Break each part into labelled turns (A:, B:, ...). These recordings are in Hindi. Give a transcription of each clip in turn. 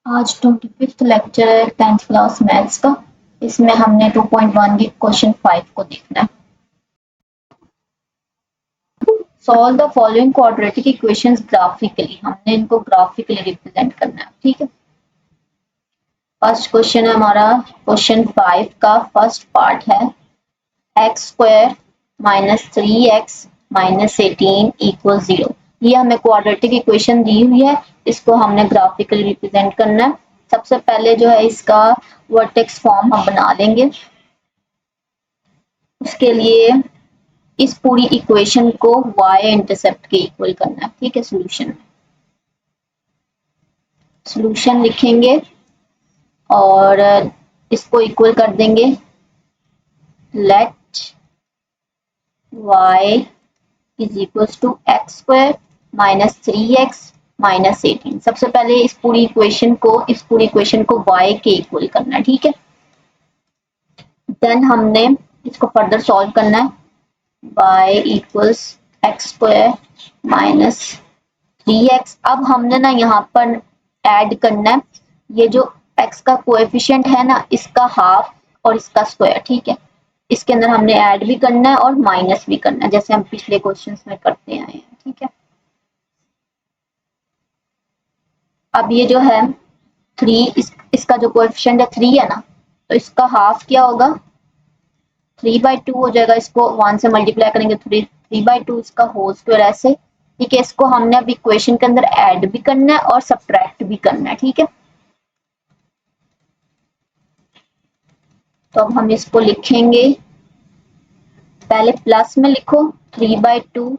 A: आज 25th लेक्चर है 10th क्लास मैथ्स का। इसमें हमने 2.1 के क्वेश्चन 5 को देखना है। Solve the following quadratic equations graphically. हमने इनको ग्राफिकली रिप्रेजेंट करना है, ठीक है। फर्स्ट क्वेश्चन है हमारा क्वेश्चन 5 का फर्स्ट पार्ट है x square minus 3x minus 18 equal 0। ये हमें क्वाड्रेटिक इक्वेशन दी हुई है, इसको हमने ग्राफिकली रिप्रेजेंट करना है। सबसे पहले जो है इसका वर्टेक्स फॉर्म हम बना लेंगे। उसके लिए इस पूरी इक्वेशन को y इंटरसेप्ट के इक्वल करना है, ठीक है। सॉल्यूशन लिखेंगे और इसको इक्वल कर देंगे। Let y is equal to x square minus 3x minus 18। सबसे पहले इस पूरी इक्वेशन को y के इक्वल करना है, ठीक है। देन हमने इसको फर्दर सॉल्व करना है। y equals x square minus 3x। अब हमने ना यहाँ पर ऐड करना है ये जो x का कोएफिशिएंट है ना, इसका हाफ और इसका स्क्वायर, ठीक है। इसके अंदर हमने ऐड भी करना है और माइनस भी करना है, जैसे हम पिछले क्वेश्चंस में करते आए हैं, ठीक है। अब ये जो है 3 इसका जो कोएफिशिएंट है 3 है ना, तो इसका हाफ क्या होगा 3/2 हो जाएगा। इसको 1 से मल्टीप्लाई करेंगे 3/2 इसका होल स्क्वायर ऐसे, ठीक है। इसको हमने अब इक्वेशन के अंदर ऐड भी करना है और सब्ट्रैक्ट भी करना है, ठीक है। तो अब हम इसको लिखेंगे, पहले प्लस में लिखो 3/2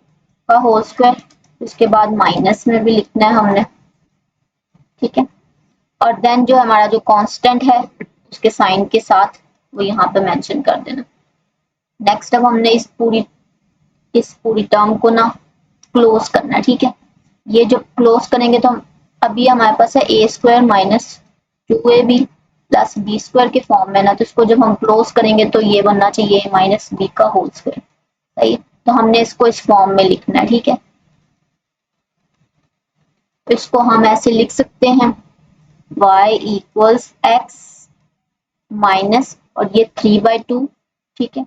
A: का होल स्क्वायर, उसके बाद माइनस में भी लिखना है हमने, ठीक है। और देन जो हमारा जो कांस्टेंट है उसके साइन के साथ वो यहाँ पे मेंशन कर देना। नेक्स्ट अब हमने इस पूरी टर्म को ना क्लोज करना है, ठीक है। ये जो क्लोज करेंगे तो हम अभी हमारे पास है a square minus 2ab plus b square के फॉर्म में ना, तो इसको जब हम क्लोज करेंगे तो ये बनना चाहिए माइनस बी का होल स्क्वायर, सही। तो हमने इसको इस फॉर्म में लिखना है, ठीक है। तो इसको हम ऐसे लिख सकते हैं y इक्वल्स एक्स माइनस और ये 3/2, ठीक है,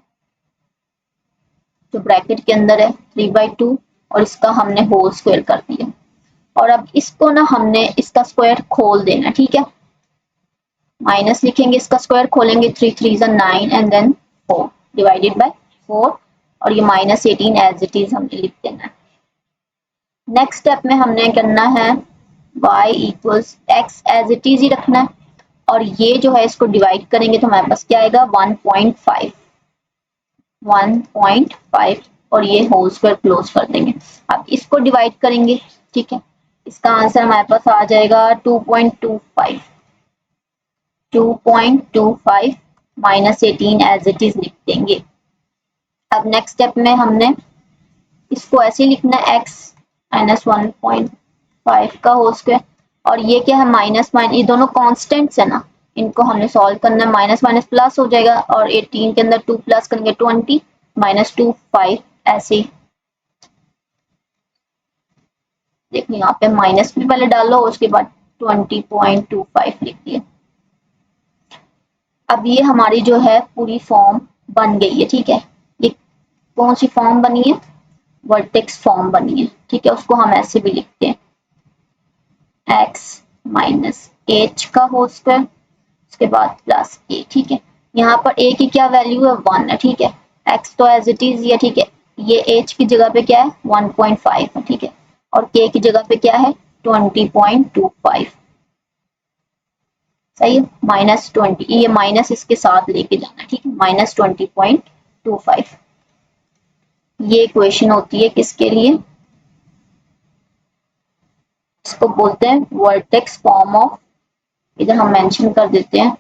A: जो ब्रैकेट के अंदर है 3/2 और इसका हमने होल स्क्वायर कर दिया। और अब इसको ना हमने इसका स्क्वायर खोल देना, ठीक है। माइनस लिखेंगे, इसका स्क्वायर खोलेंगे 3 3 9 एंड देन 4 डिवाइडेड बाय 4 और ये माइनस 18 एज इट इज हमने लिख देना है। नेक्स्ट स्टेप में हमने करना है y equals x as it is ही रखना है और ये जो है इसको डिवाइड करेंगे तो हमारे पास क्या आएगा 1.5 और ये होल स्क्वायर क्लोज कर देंगे। अब इसको डिवाइड करेंगे, ठीक है। इसका आंसर हमारे पास आ जाएगा 2.25 माइनस 18 एज इट इज लिख देंगे। अब नेक्स्ट स्टेप में हमने इसको ऐसे लिखना है x माइनस 1.5 का होल स्क्वायर और ये क्या है माइनस ये दोनों कांस्टेंट्स है ना, इनको हमने सॉल्व करना है। माइनस माइनस प्लस हो जाएगा और 18 के अंदर 2 प्लस करेंगे 20 माइनस 2 5 ऐसे। देखो यहाँ पे माइनस भी पहले डालो उसके बाद 20.25 लिख दिया। अब ये हमारी जो है पूरी फॉर्म बन गई है, ठीक है। ये कौन सी फॉर्म बनी है, वर्टेक्स फॉर्म बनी है, ठीक है। उसको हम ऐसे भी लिखते हैं x माइनस h का होल स्क्वायर उसके बाद प्लस a, ठीक है। यहाँ पर a की क्या वैल्यू है 1 है, ठीक है। x तो एज इट इज है, ठीक है। ये h की जगह पे क्या है 1.5 है, ठीक है। और k की जगह पे क्या है 20.25, सही है। माइनस 20 ये माइनस इसके साथ लेके जाना, ठीक है। माइनस 20.25 ये इक्वेशन होती है किसके लिए, इसको बोलते हैं वर्टेक्स फॉर्म ऑफ, इधर हम मेंशन कर देते हैं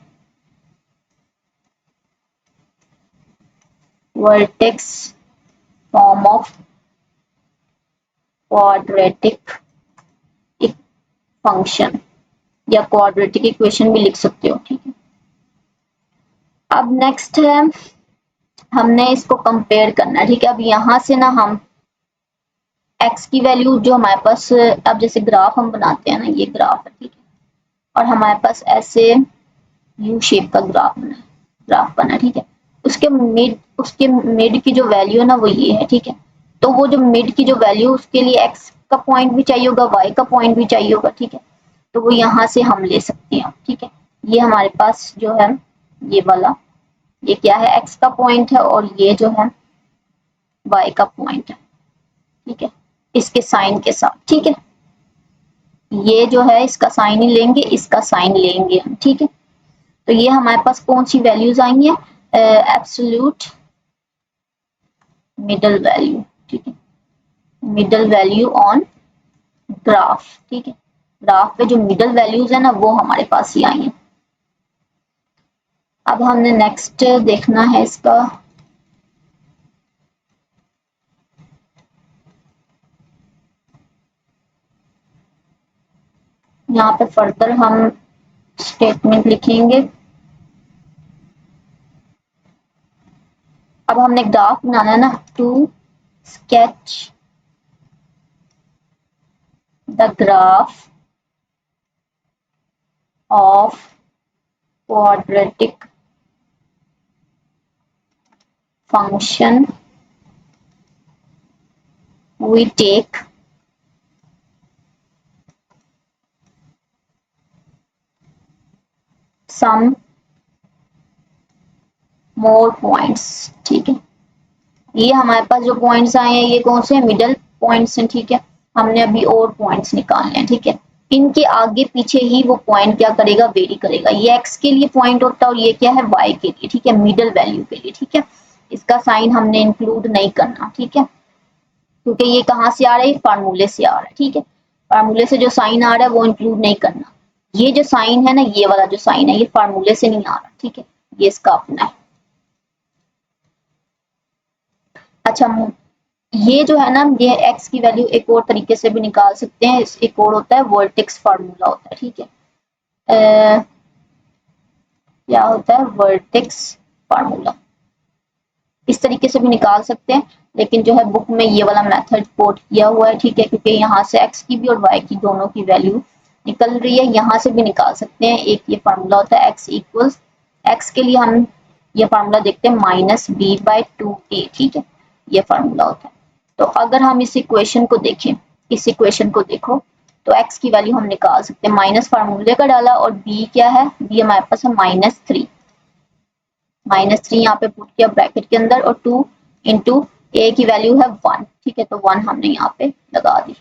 A: vertex form of quadratic function या क्वाड्रेटिक इक्वेशन भी लिख सकते हो, ठीक है। अब नेक्स्ट है हमने इसको कंपेयर करना है, ठीक है। अब यहां से ना हम x की वैल्यू जो हमारे पास, अब जैसे ग्राफ हम बनाते हैं ना, ये ग्राफ है, ठीक है। और हमारे पास ऐसे यू शेप का ग्राफ बना, ठीक है। उसके मिड की जो वैल्यू है ना वो ये है, ठीक है। तो वो जो मिड की जो वैल्यू, उसके लिए एक्स का पॉइंट भी चाहिए होगा, वाई का पॉइंट भी चाहिए होगा, ठीक है। तो वो यहाँ से हम ले सकते हैं, ठीक है। ये हमारे पास जो है ये वाला, ये क्या है, एक्स का पॉइंट है, और ये जो है वाई का पॉइंट है, ठीक है, इसके साइन के साथ, ठीक है। ये जो है इसका साइन ही लेंगे, इसका साइन लेंगे हम, ठीक है। तो ये हमारे पास कौन सी वैल्यूज आएंगी, एब्सोल्यूट मिडल वैल्यू, ठीक है, मिडल वैल्यू ऑन ग्राफ, ठीक है। ग्राफ पे जो मिडल वैल्यूज है ना वो हमारे पास ही आई है। अब हमने नेक्स्ट देखना है इसका, यहाँ पे फर्दर हम स्टेटमेंट लिखेंगे। अब हमने ग्राफ बनाना है ना, to sketch the graph of quadratic function we take some more points, ठीक है। ये हमारे पास जो पॉइंट्स आए हैं ये कौन से मिडल पॉइंट्स हैं, ठीक है। हमने अभी और पॉइंट्स निकालने हैं, ठीक है। इनके आगे पीछे ही वो पॉइंट क्या करेगा, वेरी करेगा। ये एक्स के लिए पॉइंट होता है और ये क्या है, वाई के लिए, ठीक है, मिडल वैल्यू के लिए, ठीक है। इसका साइन हमने इंक्लूड नहीं करना, ठीक है, क्योंकि ये कहाँ से आ रहा है, फार्मूले से आ रहा है, ठीक है। फार्मूले से जो साइन आ रहा है वो इंक्लूड नहीं करना। ये जो साइन है ना, ये वाला जो साइन है, ये फार्मूले से नहीं आ रहा, ठीक है, ये इसका अपना है। अच्छा, ये जो है ना, ये x की वैल्यू एक और तरीके से भी निकाल सकते हैं। एक और होता है वर्टेक्स फार्मूला होता है, ठीक है। क्या होता है, वर्टेक्स फार्मूला, इस तरीके से भी निकाल सकते हैं, लेकिन जो है बुक में ये वाला मेथड कोट किया हुआ है, ठीक है, क्योंकि यहाँ से x की भी और y की दोनों की वैल्यू निकल रही है। यहाँ से भी निकाल सकते हैं। एक ये फार्मूला होता है x इक्वल्स, x के लिए हम ये फार्मूला देखते हैं -b/2a, ठीक है, ये फार्मूला होता है। तो अगर हम इस इक्वेशन को देखें, इस इक्वेशन को देखो, तो x की वैल्यू हम निकाल सकते हैं, माइनस फार्मूले का डाला, और b क्या है, b हमारे पास है -3, -3 यहाँ पे पुट किया ब्रैकेट के अंदर, और 2 इंटू a की वैल्यू है 1, ठीक है, तो 1 हमने यहाँ पे लगा दी।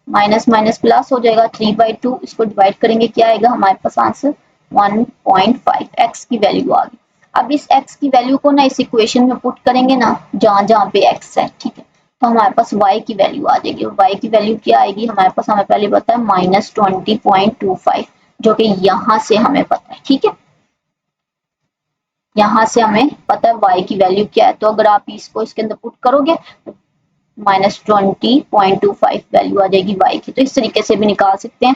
A: माइनस माइनस प्लस हो जाएगा, 3/2, इसको डिवाइड करेंगे, क्या आएगा हमारे पास आंसर 1.5, x की वैल्यू आ गई। अब इस x की वैल्यू को ना इस इक्वेशन में पुट करेंगे ना, जहां जहां पे x है, ठीक है, तो हमारे पास y की वैल्यू आ जाएगी। और y की वैल्यू क्या आएगी हमारे पास, हमें पहले पता है -20.25, जो कि यहाँ से हमें पता है, ठीक है, यहाँ से हमें पता है y की वैल्यू क्या है। तो अगर आप इसको इसके अंदर पुट करोगे तो -20.25 वैल्यू आ जाएगी y की। तो इस तरीके से भी निकाल सकते हैं,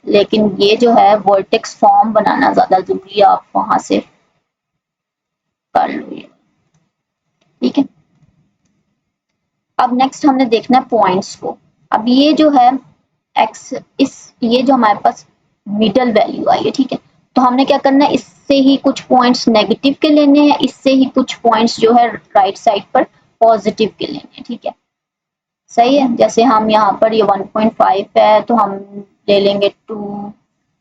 A: लेकिन ये जो है वर्टेक्स फॉर्म बनाना ज्यादा जरूरी है, आप वहां से कर लो ये, ठीक है। अब नेक्स्ट हमने देखना है पॉइंट्स को। अब ये जो है x, ये जो हमारे पास मिडल वैल्यू आई है, ठीक है, तो हमने क्या करना है, इससे ही कुछ पॉइंट्स नेगेटिव के लेने हैं, इससे ही कुछ पॉइंट्स जो है राइट साइड पर पॉजिटिव के लेने हैं, ठीक है, सही है। जैसे हम यहाँ पर ये 1.5 है, तो हम ले लेंगे 2,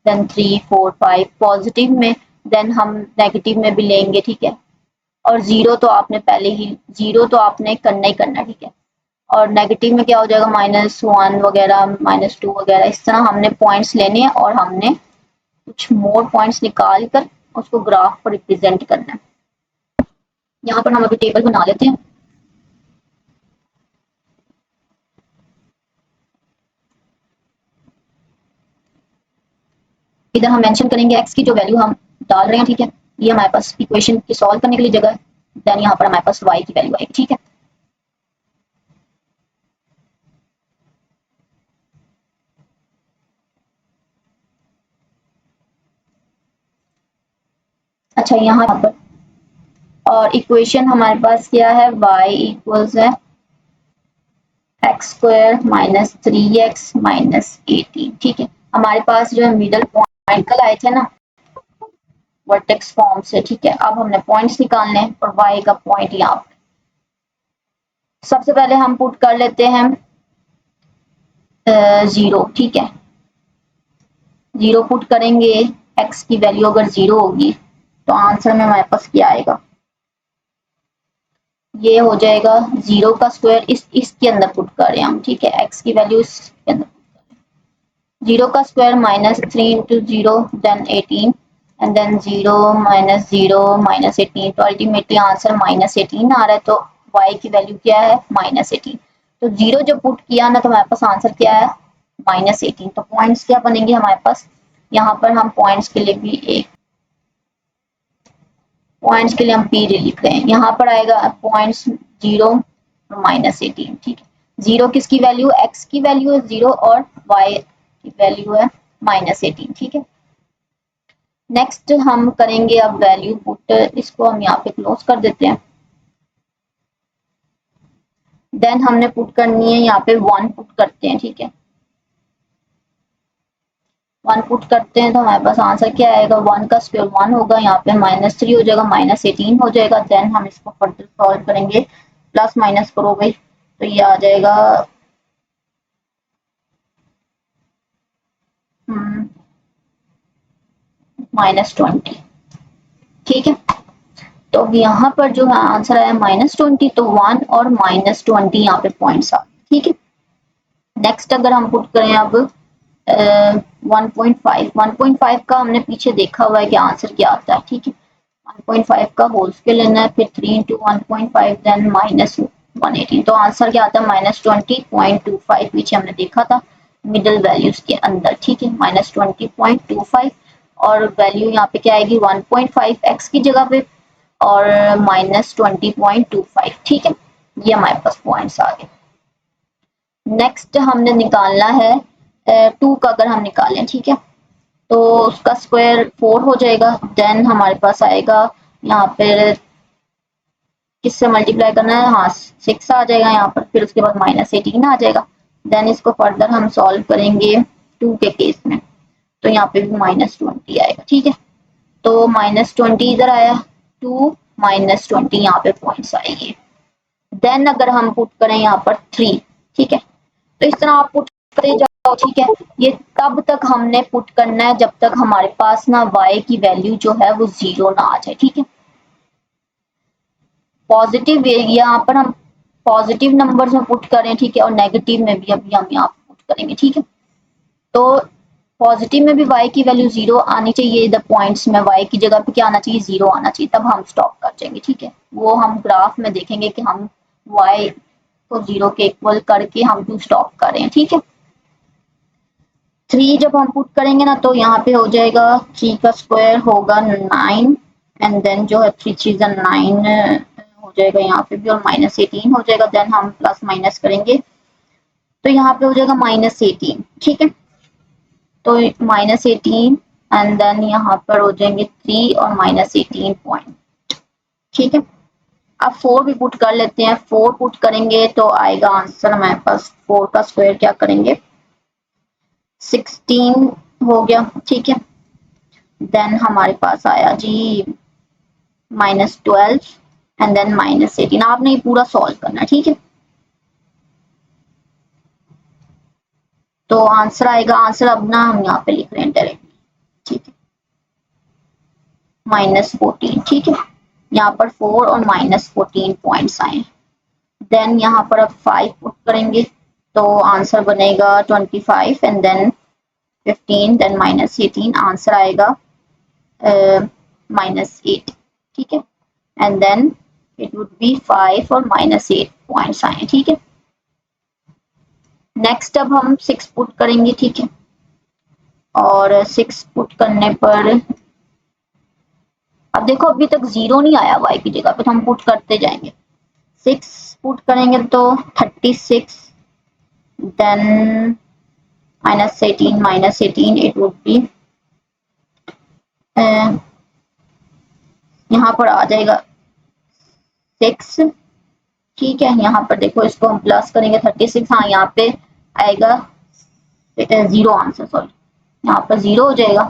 A: देन 3, 4, 5 पॉजिटिव में, देन हम नेगेटिव में भी लेंगे, ठीक है। और जीरो तो आपने पहले ही, जीरो तो आपने करना ही करना, ठीक है। और नेगेटिव में क्या हो जाएगा, -1 वगैरह, -2 वगैरह, इस तरह हमने पॉइंट्स लेने हैं, और हमने कुछ मोर पॉइंट्स निकाल कर उसको ग्राफ पर रिप्रेजेंट करना है। यहाँ पर हम अभी टेबल बना लेते हैं। इधर हम मेंशन करेंगे x की जो वैल्यू हम डाल रहे हैं, ठीक है, ये हमारे पास इक्वेशन की सॉल्व करने के लिए जगह है। देन यहाँ पर हमारे पास y की वैल्यू आएगी, ठीक है। अच्छा, यहाँ पर और इक्वेशन हमारे पास क्या है, y इक्वल्स है x² -3x -18, ठीक है। हमारे पास जो है मिडल पॉइंट पॉइंट कल आए थे ना वर्टेक्स फॉर्म से, ठीक है। अब हमने पॉइंट्स निकालने हैं और वाई का पॉइंट यहाँ पे सबसे पहले हम पुट कर लेते हैं 0, ठीक है। 0 पुट करेंगे, एक्स की वैल्यू अगर 0 होगी तो आंसर में हमारे पास क्या आएगा, ये हो जाएगा 0 का स्क्वायर इसके अंदर पुट कर रहे हैं हम, ठीक है। एक्स की वैल्यू इसके अंदर 0 का square -3 into 0 then 18 and then 0 minus 0 minus 18, तो अल्टीमेटली आंसर -18 आ रहा है। तो y की वैल्यू क्या है -18। तो 0 जब पुट किया ना तो हमारे पास आंसर क्या है -18। तो पॉइंट्स क्या बनेंगे हमारे पास, यहाँ पर हम पॉइंट्स के लिए भी एक पॉइंट्स के लिए हम p लिख रहे हैं, यहाँ पर आएगा पॉइंट्स 0 और -18, ठीक है। 0 किसकी वैल्यू, x की वैल्यू है 0 और y की वैल्यू है -18, ठीक है। नेक्स्ट हम करेंगे अब वैल्यू पुट, इसको हम यहाँ पे क्लोज कर देते हैं। देन हमने पुट करनी है यहाँ पे 1 पुट करते हैं, ठीक है। 1 पुट करते हैं तो हमारे पास आंसर क्या आएगा, 1 का स्क्वायर 1 होगा, यहाँ पे -3 हो जाएगा, -18 हो जाएगा। देन हम इसको फर्दर सॉल्व करेंगे, प्लस माइनस करोगे तो ये आ जाएगा -20, ठीक है। तो अब यहाँ पर जो है आंसर आया -20, तो 1 और -20 यहाँ पे पॉइंट्स आ, ठीक है। नेक्स्ट अगर हम पुट करें अब 1.5 का हमने पीछे देखा हुआ है कि आंसर क्या आता है, ठीक है। 1.5 का होल स्क्वायर लेना है, फिर 3 into 1.5 देन -118, तो आंसर क्या आता है -20.25, पीछे हमने देखा था मिडिल वैल्यूज के अंदर, ठीक है। -20.25 और वैल्यू यहाँ पे क्या आएगी 1.5 x की जगह पे और -20.25, ठीक है। ये हमारे पास पॉइंट्स आ गए। नेक्स्ट हमने निकालना है 2 का, अगर हम निकालें, ठीक है, तो उसका स्क्वायर 4 हो जाएगा। देन हमारे पास आएगा यहाँ पे किससे मल्टीप्लाई करना है, हाँ 6 आ जाएगा यहाँ पर, फिर उसके बाद -18 आ जाएगा। देन इसको फर्दर हम सॉल्व करेंगे 2 के केस में, तो यहाँ पे भी -20 आएगा, ठीक है। तो -20 इधर आया, 2 -20 यहाँ पे पॉइंट्स आएंगे। देन अगर हम पुट करें यहाँ पर 3, ठीक है, तो इस तरह आप पुट करते जाओ, ठीक है। ये तब तक हमने पुट करना है जब तक हमारे पास ना y की वैल्यू जो है वो 0 ना आ जाए, ठीक है। पॉजिटिव यहाँ पर हम पॉजिटिव नंबर्स में पुट करें, ठीक है, और नेगेटिव में भी अभी हम यहाँ पुट करेंगे, ठीक है। तो पॉजिटिव में भी y की वैल्यू 0 आनी चाहिए, द पॉइंट्स में y की जगह पे क्या आना चाहिए 0 आना चाहिए, तब हम स्टॉप कर जाएंगे, ठीक है। वो हम ग्राफ में देखेंगे कि हम y को 0 के इक्वल करके हम टू स्टॉप कर रहे हैं, ठीक है। 3 जब हम पुट करेंगे ना तो यहाँ पे हो जाएगा 3 का स्क्वायर होगा 9 एंड देन जो है 3 3 9 हो जाएगा यहाँ पे भी, और -18 हो जाएगा। देन हम प्लस माइनस करेंगे तो यहाँ पे हो जाएगा -18, ठीक है। तो -18 एंड देन यहाँ पर हो जाएंगे 3 और -18 पॉइंट, ठीक है। अब 4 भी पुट कर लेते हैं, 4 पुट करेंगे तो आएगा आंसर हमारे पास 4 का स्क्वायर क्या करेंगे 16 हो गया, ठीक है। देन हमारे पास आया जी -12 एंड देन -18, आपने ये पूरा सॉल्व करना है, ठीक है। तो आंसर आएगा, आंसर अब ना हम यहाँ पे लिख रहे हैं डायरेक्टली, ठीक है, -14, ठीक है। यहाँ पर 4 और -14 पॉइंट्स आए। देन यहाँ पर अब 5 पुट करेंगे तो आंसर बनेगा 25 एंड देन 15 देन -18, आंसर आएगा -8, ठीक है। And then it would be 5 और -8 पॉइंट्स आए, ठीक है। नेक्स्ट अब हम 6 पुट करेंगे, ठीक है, और 6 पुट करने पर अब देखो अभी तक 0 नहीं आया y की जगह पे, तो हम पुट करते जाएंगे। 6 पुट करेंगे तो 36 देन -18 इट वुड बी यहाँ पर आ जाएगा 6, ठीक है। यहाँ पर देखो इसको हम प्लस करेंगे 36, हाँ यहाँ पे आएगा 0 आंसर, सॉरी यहाँ पर 0 हो जाएगा।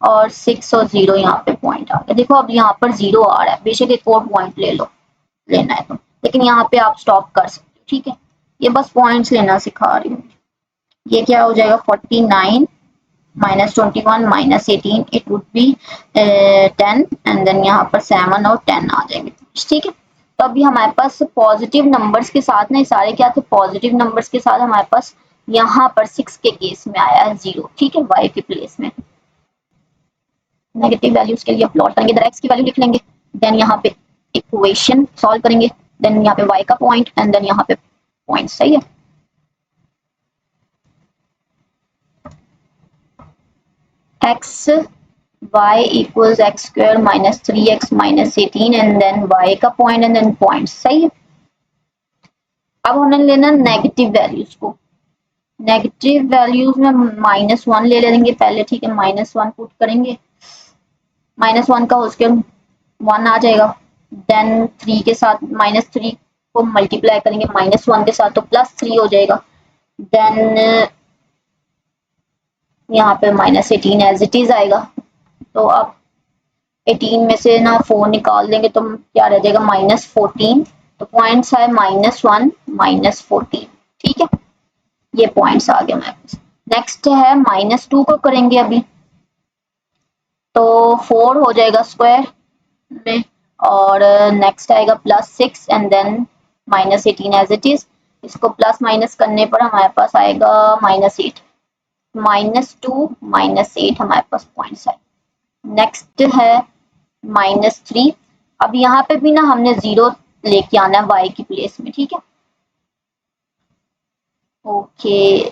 A: और 6 और 0 यहाँ पे पॉइंट आ गया। देखो अब यहाँ पर 0 आ रहा है, बेशक एक और पॉइंट ले लो, लेना है तो, लेकिन यहाँ पे आप स्टॉप कर सकते हो, ठीक है। ये बस पॉइंट्स लेना सिखा रही हूँ। ये क्या हो जाएगा 49 minus 21 minus 18, it would be 10 and then यहाँ पर 7 और 10 आ जाएंगे, ठीक है। तो अभी हमारे पास पॉजिटिव नंबर्स के साथ ना, सारे क्या थे पॉजिटिव नंबर्स के साथ, हमारे पास यहाँ पर 6 के केस में आया है 0, ठीक है, y के प्लेस में। नेगेटिव वैल्यूज के लिए प्लॉट करेंगे, इधर x की वैल्यू लिख लेंगे, देन यहाँ पे इक्वेशन सॉल्व करेंगे, देन यहाँ पे y का पॉइंट एंड देन यहाँ पे पॉइंट, सही है। x y equals x square minus 3x minus 18 and then y का पॉइंट एंड देन पॉइंट, सही है। अब हमें लेना नेगेटिव वैल्यूज को, नेगेटिव वैल्यूज में -1 ले लेंगे पहले, ठीक है, -1 पुट करेंगे, -1 का उसके 1 आ जाएगा, देन 3 के साथ -3 को मल्टीप्लाई करेंगे -1 के साथ तो +3 हो जाएगा, देन यहाँ पे -18 एज इट इज आएगा। तो अब 18 में से ना 4 निकाल देंगे तो क्या रह जाएगा -14, तो पॉइंट्स है -1 -14, ठीक है, ये पॉइंट्स आ गए हमारे पास। नेक्स्ट है -2 को करेंगे अभी, तो 4 हो जाएगा स्क्वायर में, और नेक्स्ट आएगा +6 and then -18 as it is, इसको प्लस माइनस करने पर हमारे पास आएगा -8, -2 -8 हमारे पास पॉइंट्स है। नेक्स्ट है -3, अब यहाँ पे भी ना हमने 0 लेके आना है y की प्लेस में, ठीक है, ओके।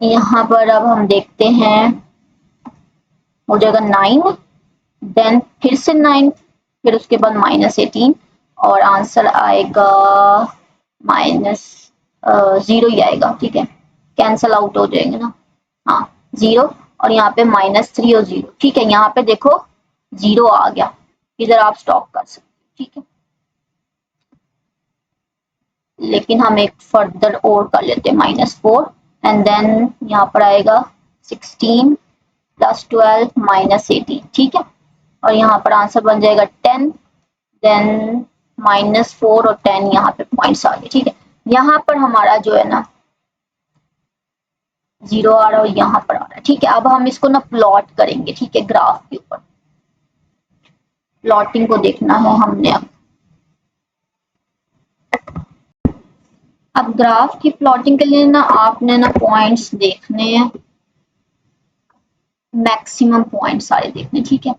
A: यहाँ पर अब हम देखते हैं, हो जाएगा 9, देन फिर से 9, फिर उसके बाद -18 और आंसर आएगा -0 ही आएगा, ठीक है, कैंसल आउट हो जाएंगे ना, हाँ 0, और यहाँ पे -3 और 0, ठीक है, यहाँ पे देखो 0 आ गया, इधर आप स्टॉप कर सकते हो, ठीक है। लेकिन हम एक फर्दर और कर लेते हैं -4 एंड देन यहाँ पर आएगा 16 + 12 -18, ठीक है, और यहाँ पर आंसर बन जाएगा 10, देन -4 और 10 यहाँ पे पॉइंट्स आ गए, ठीक है। यहाँ पर हमारा जो है ना 0 आ रहा है और यहाँ पर आ रहा है, ठीक है। अब हम इसको ना प्लॉट करेंगे, ठीक है, ग्राफ के ऊपर प्लॉटिंग को देखना है हमने। अब ग्राफ की प्लॉटिंग के लिए ना आपने ना पॉइंट्स देखने हैं, मैक्सिमम पॉइंट सारे देखने, ठीक है।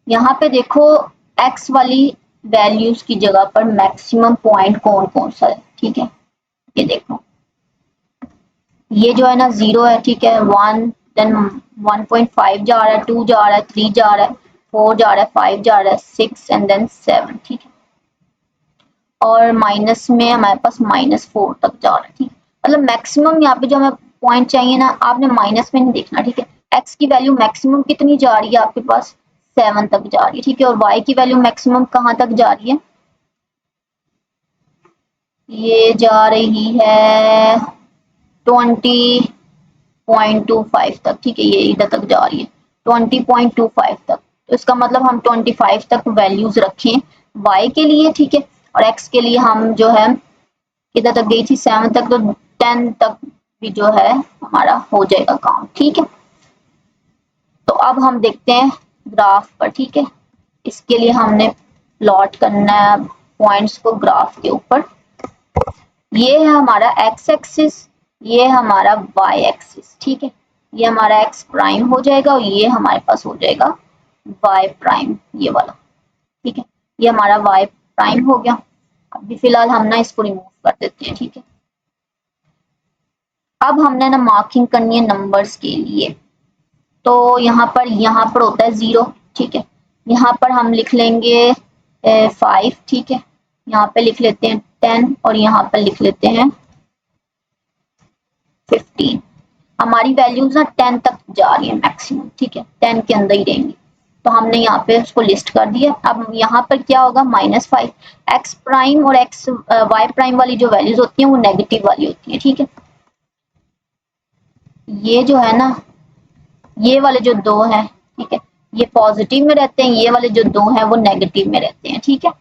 A: यहाँ पे देखो x वाली वैल्यूज की जगह पर मैक्सिमम पॉइंट कौन कौन सा है, ठीक है, ये देखो, ये जो है ना 0 है, ठीक है, 1, देन 1.5 जा रहा है, 2 जा रहा है, 3 जा रहा है, 4 जा रहा है, 5 जा रहा है, 6 एंड देन 7, ठीक है, और माइनस में हमारे पास -4 तक जा रहा है, ठीक है, मतलब मैक्सिमम यहाँ पे जो हमें पॉइंट चाहिए ना, आपने माइनस में नहीं देखना, ठीक है। x की वैल्यू मैक्सिमम कितनी जा रही है आपके पास 7 तक जा रही है, ठीक है, और y की वैल्यू मैक्सिमम कहाँ तक जा रही है, ये जा रही है 20.25 तक, ठीक है, ये इधर तक जा रही है 20.25 तक, तो इसका मतलब हम 25 तक वैल्यूज रखें y के लिए, ठीक है, और x के लिए हम जो है किधर तक गई थी 7 तक, तो 10 तक भी जो है हमारा हो जाएगा काम, ठीक है। तो अब हम देखते हैं ग्राफ पर, ठीक है, इसके लिए हमने प्लॉट करना है पॉइंट्स को ग्राफ के ऊपर। ये है हमारा x एक्सिस, ये हमारा y एक्सिस, ठीक है, ये हमारा x प्राइम हो जाएगा और ये हमारे पास हो जाएगा y प्राइम, ये वाला, ठीक है, ये हमारा y प्राइम हो गया। अभी फिलहाल हम ना इसको रिमूव कर देते हैं, ठीक है। अब हमने ना मार्किंग करनी है नंबर्स के लिए, तो यहाँ पर होता है 0, ठीक है, यहाँ पर हम लिख लेंगे 5, ठीक है, यहाँ पे लिख लेते हैं 10 और यहाँ पर लिख लेते हैं 15। हमारी वैल्यूज ना 10 तक जा रही है मैक्सिमम, ठीक है, 10 के अंदर ही रहेंगी, तो हमने यहाँ पे उसको लिस्ट कर दिया। अब यहाँ पर क्या होगा -5, x प्राइम और y प्राइम वाली जो वैल्यूज होती हैं वो नेगेटिव वाली होती है, ठीक है, ये जो है ना ये वाले जो दो हैं, ठीक है, ये पॉजिटिव में रहते हैं, ये वाले जो दो हैं वो नेगेटिव में रहते हैं, ठीक है।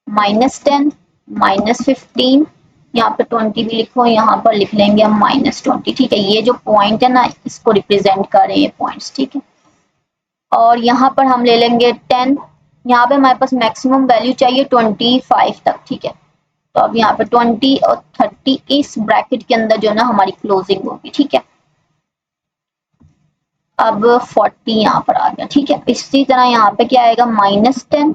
A: -10, -15, यहाँ पे 20 भी लिखो, यहाँ पर लिख लेंगे हम -20, ठीक है। ये जो पॉइंट है ना, इसको रिप्रेजेंट कर रहे हैं पॉइंट्स, ठीक है। और यहाँ पर हम ले लेंगे 10, यहाँ पे हमारे पास मैक्सिमम वैल्यू चाहिए 25 तक, ठीक है। तो अब यहाँ पे 20 और 30 इस ब्रैकेट के अंदर जो है ना हमारी क्लोजिंग होगी, ठीक है। अब 40 यहाँ पर आ गया, ठीक है। इसी तरह यहाँ पे क्या आएगा, -10,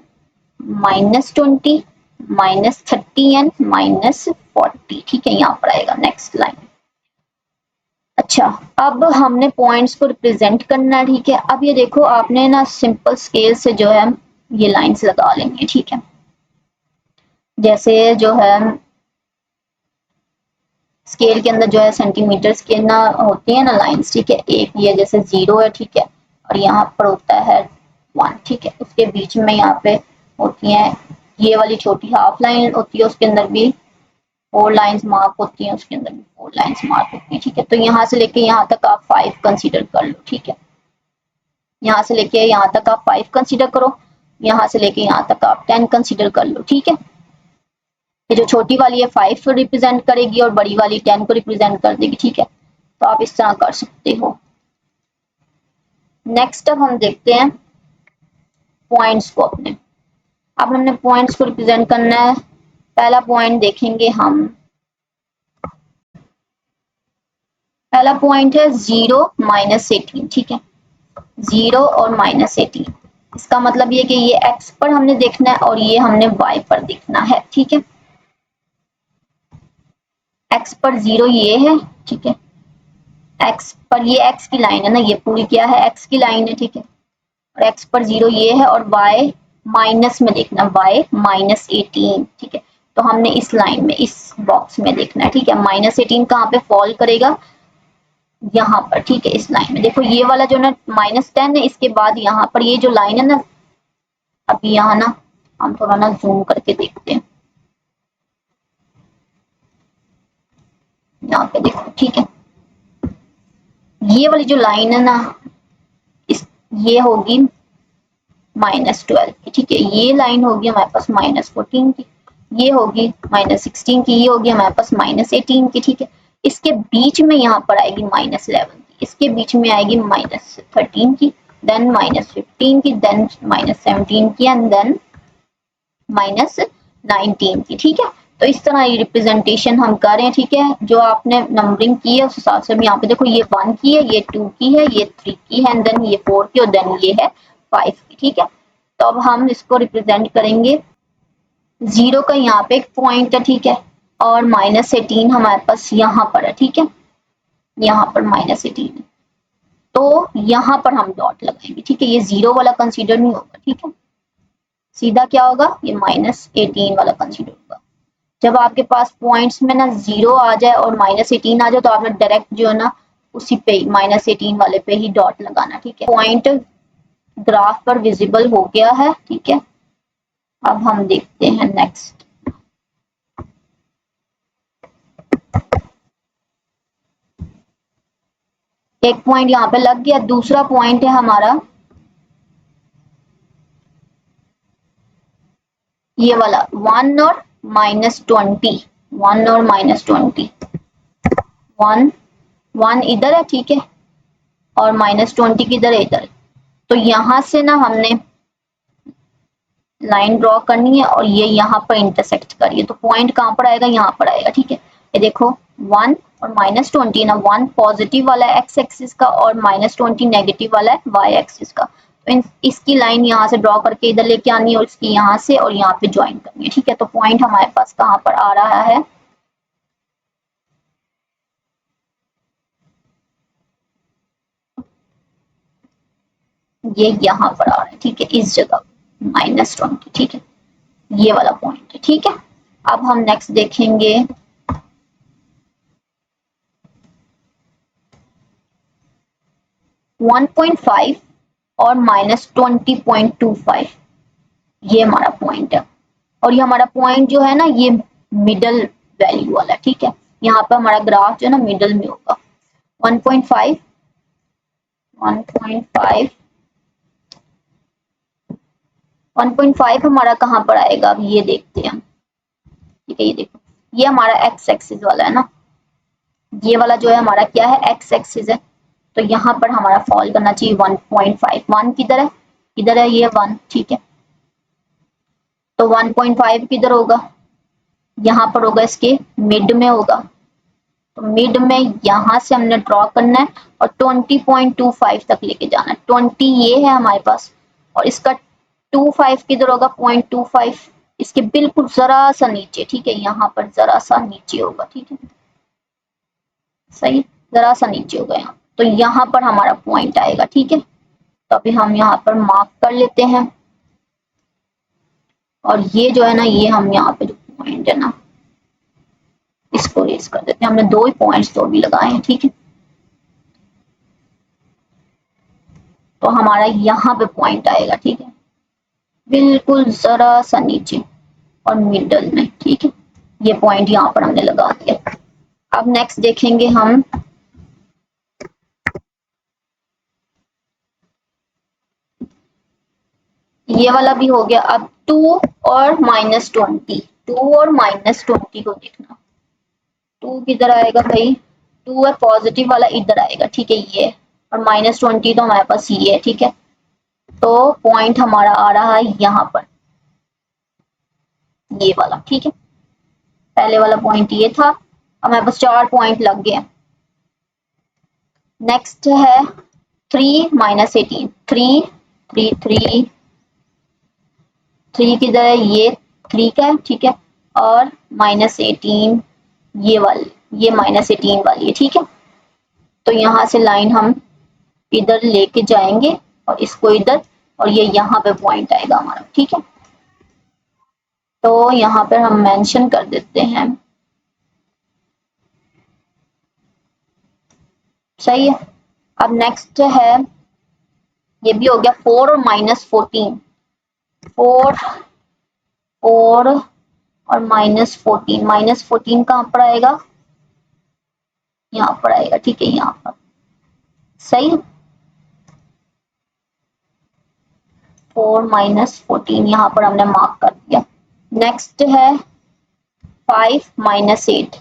A: -20, -30 एंड -40, ठीक है, यहाँ पर आएगा नेक्स्ट लाइन। अच्छा, अब हमने पॉइंट्स को रिप्रेजेंट करना है, ठीक है। अब ये देखो, आपने ना सिंपल स्केल से जो है ये लाइंस लगा लेंगे, ठीक है। जैसे जो है स्केल के अंदर जो है सेंटीमीटर स्केल ना होती है ना लाइंस, ठीक है। एक ये जैसे 0 है, ठीक है, और यहाँ पर होता है 1, ठीक है। उसके बीच में यहाँ पे होती है ये वाली छोटी हाफ लाइन होती है, उसके अंदर भी 4 लाइंस मार्क होती हैं, उसके अंदर भी 4 लाइंस मार्क होती हैं, ठीक है। तो यहाँ से लेके यहाँ तक आप 5 कंसीडर कर लो, ठीक है। यहाँ से लेके यहाँ तक आप 5 कंसीडर करो, यहाँ से लेके यहाँ तक आप 10 कंसीडर कर लो, ठीक है। ये जो छोटी वाली है 5 को रिप्रेजेंट करेगी और बड़ी वाली 10 को रिप्रेजेंट कर देगी, ठीक है। तो आप इस तरह कर सकते हो। नेक्स्ट अब हम देखते हैं पॉइंट्स को अपने। अब हमने पॉइंट्स को रिप्रेजेंट करना है। पहला पॉइंट देखेंगे हम, पहला पॉइंट है 0 -18, ठीक है। 0 और -18, इसका मतलब ये कि ये x पर हमने देखना है और ये हमने y पर देखना है, ठीक है। x पर 0 ये है, ठीक है। x पर ये x की लाइन है ना, ये पूरी क्या है, x की लाइन है, ठीक है। और x पर 0 ये है और y माइनस में देखना, y -18, ठीक है। तो हमने इस लाइन में, इस बॉक्स में देखना है, ठीक है। -18 कहाँ पे फॉल करेगा, यहाँ पर, ठीक है। इस लाइन में देखो, ये वाला जो ना -10 है, इसके बाद यहाँ पर ये जो लाइन है ना, अभी यहाँ ना हम थोड़ा ना जूम करके देखते हैं, यहाँ पे देखो, ठीक है। ये वाली जो लाइन है ना, इस ये होगी -12 की, ठीक है। ये लाइन होगी हमारे पास -14 की, ये होगी -16 की, ये होगी हमारे पास -18 की, ठीक है। इसके बीच में यहाँ पर आएगी -11 की, इसके बीच में आएगी -13 की, देन -15 की, देन -17 की एंड देन -19 की, ठीक है। तो इस तरह ये रिप्रेजेंटेशन हम कर रहे हैं, ठीक है। जो आपने नंबरिंग की है उस हिसाब से यहाँ पे देखो, ये 1 की है, ये 2 की है, ये 3 की है एंड देन ये 4 की और देन ये है 5 की, ठीक है। तो अब हम इसको रिप्रेजेंट करेंगे, 0 का यहाँ पे एक पॉइंट है, ठीक है, और -18 हमारे पास यहाँ पर है, ठीक है। यहाँ पर -18 है, तो यहाँ पर हम डॉट लगाएंगे, ठीक है। ये 0 वाला कंसीडर नहीं होगा, ठीक है। सीधा क्या होगा, ये -18 वाला कंसीडर होगा। जब आपके पास पॉइंट्स में ना 0 आ जाए और -18 आ जाए, तो आपने डायरेक्ट जो है ना उसी पे -18 वाले पे ही डॉट लगाना, ठीक है। पॉइंट ग्राफ पर विजिबल हो गया है, ठीक है। अब हम देखते हैं नेक्स्ट। एक पॉइंट यहाँ पे लग गया, दूसरा पॉइंट है हमारा ये वाला 1 और -20, 1 और -20, 1 इधर है, ठीक है, और -20 किधर है, इधर। तो यहाँ से ना हमने लाइन ड्रॉ करनी है और ये यहाँ पर इंटरसेक्ट करिए, तो पॉइंट कहाँ पर आएगा, यहाँ पर आएगा, ठीक है। ये देखो 1 और -20 ना, 1 पॉजिटिव वाला है x एक्सिस का और -20 नेगेटिव वाला है y एक्सिस का। तो इसकी लाइन यहाँ से ड्रॉ करके इधर लेके आनी है और इसकी यहाँ से और यहाँ पे ज्वाइन करनी है, ठीक है। तो पॉइंट हमारे पास कहाँ पर आ रहा है, ये यहाँ पर आ रहा है, ठीक है, इस जगह -20, ठीक है। ये वाला पॉइंट है, ठीक है। अब हम नेक्स्ट देखेंगे 1.5 और -20.25, ये हमारा पॉइंट है। और ये हमारा पॉइंट जो है ना, ये मिडल वैल्यू वाला, ठीक है। यहाँ पे हमारा ग्राफ जो है ना मिडल में होगा। 1.5 1.5 1.5 हमारा कहाँ पर आएगा, अब ये देखते हैं हम। ठीक है, ये देखो, ये हमारा एक्स एक्सिस वाला है ना, ये वाला जो है हमारा क्या है, एक्स एक्सिस है। तो यहाँ पर हमारा फॉल करना चाहिए 1.5। 1 किधर है, इधर है ये 1। ठीक है, तो 1.5 किधर होगा, यहाँ पर होगा, इसके मिड में होगा। तो मिड में यहाँ से हमने ड्रॉ करना है और 20.25 तक लेके जाना है। 20 ये है हमारे पास, और इसका 25 किधर होगा, 0.25 इसके बिल्कुल जरा सा नीचे। ठीक है, यहाँ पर जरा सा नीचे होगा। ठीक है, सही, जरा सा नीचे होगा यहाँ, तो यहाँ पर हमारा पॉइंट आएगा। ठीक है, तो अभी हम यहाँ पर मार्क कर लेते हैं, और ये जो है ना, ये हम यहाँ पे जो पॉइंट है ना, इसको रेस कर देते हैं। हमने 2 ही पॉइंट्स तो भी लगाए हैं। ठीक है, तो हमारा यहाँ पे पॉइंट आएगा। ठीक है, बिल्कुल जरा सा नीचे और मिडल में। ठीक है, ये पॉइंट यहाँ पर हमने लगा दिया। अब नेक्स्ट देखेंगे हम, ये वाला भी हो गया। अब 2 और -20, 2 और -20 को देखना। 2 किधर आएगा भाई, 2 है पॉजिटिव वाला, इधर आएगा। ठीक है, ये, और -20 तो हमारे पास ये है। ठीक है, तो पॉइंट हमारा आ रहा है यहाँ पर, ये वाला। ठीक है, पहले वाला पॉइंट ये था, हमारे पास 4 पॉइंट लग गए। नेक्स्ट है 3 -18, 3 3 3 3 किधर है, ये 3 का है। ठीक है, और -18 ये वाली, ये -18 वाली है। ठीक है, तो यहाँ से लाइन हम इधर लेके जाएंगे और इसको इधर, और ये यहाँ पे पॉइंट आएगा हमारा। ठीक है, तो यहाँ पर हम मेंशन कर देते हैं। सही है, अब नेक्स्ट है, ये भी हो गया 4 और -14, 4 4 और -14, -14 कहाँ पर आएगा, यहाँ पर आएगा। ठीक है, यहाँ पर। सही है, 4 -14 यहाँ पर हमने मार्क कर दिया। नेक्स्ट है 5 -8,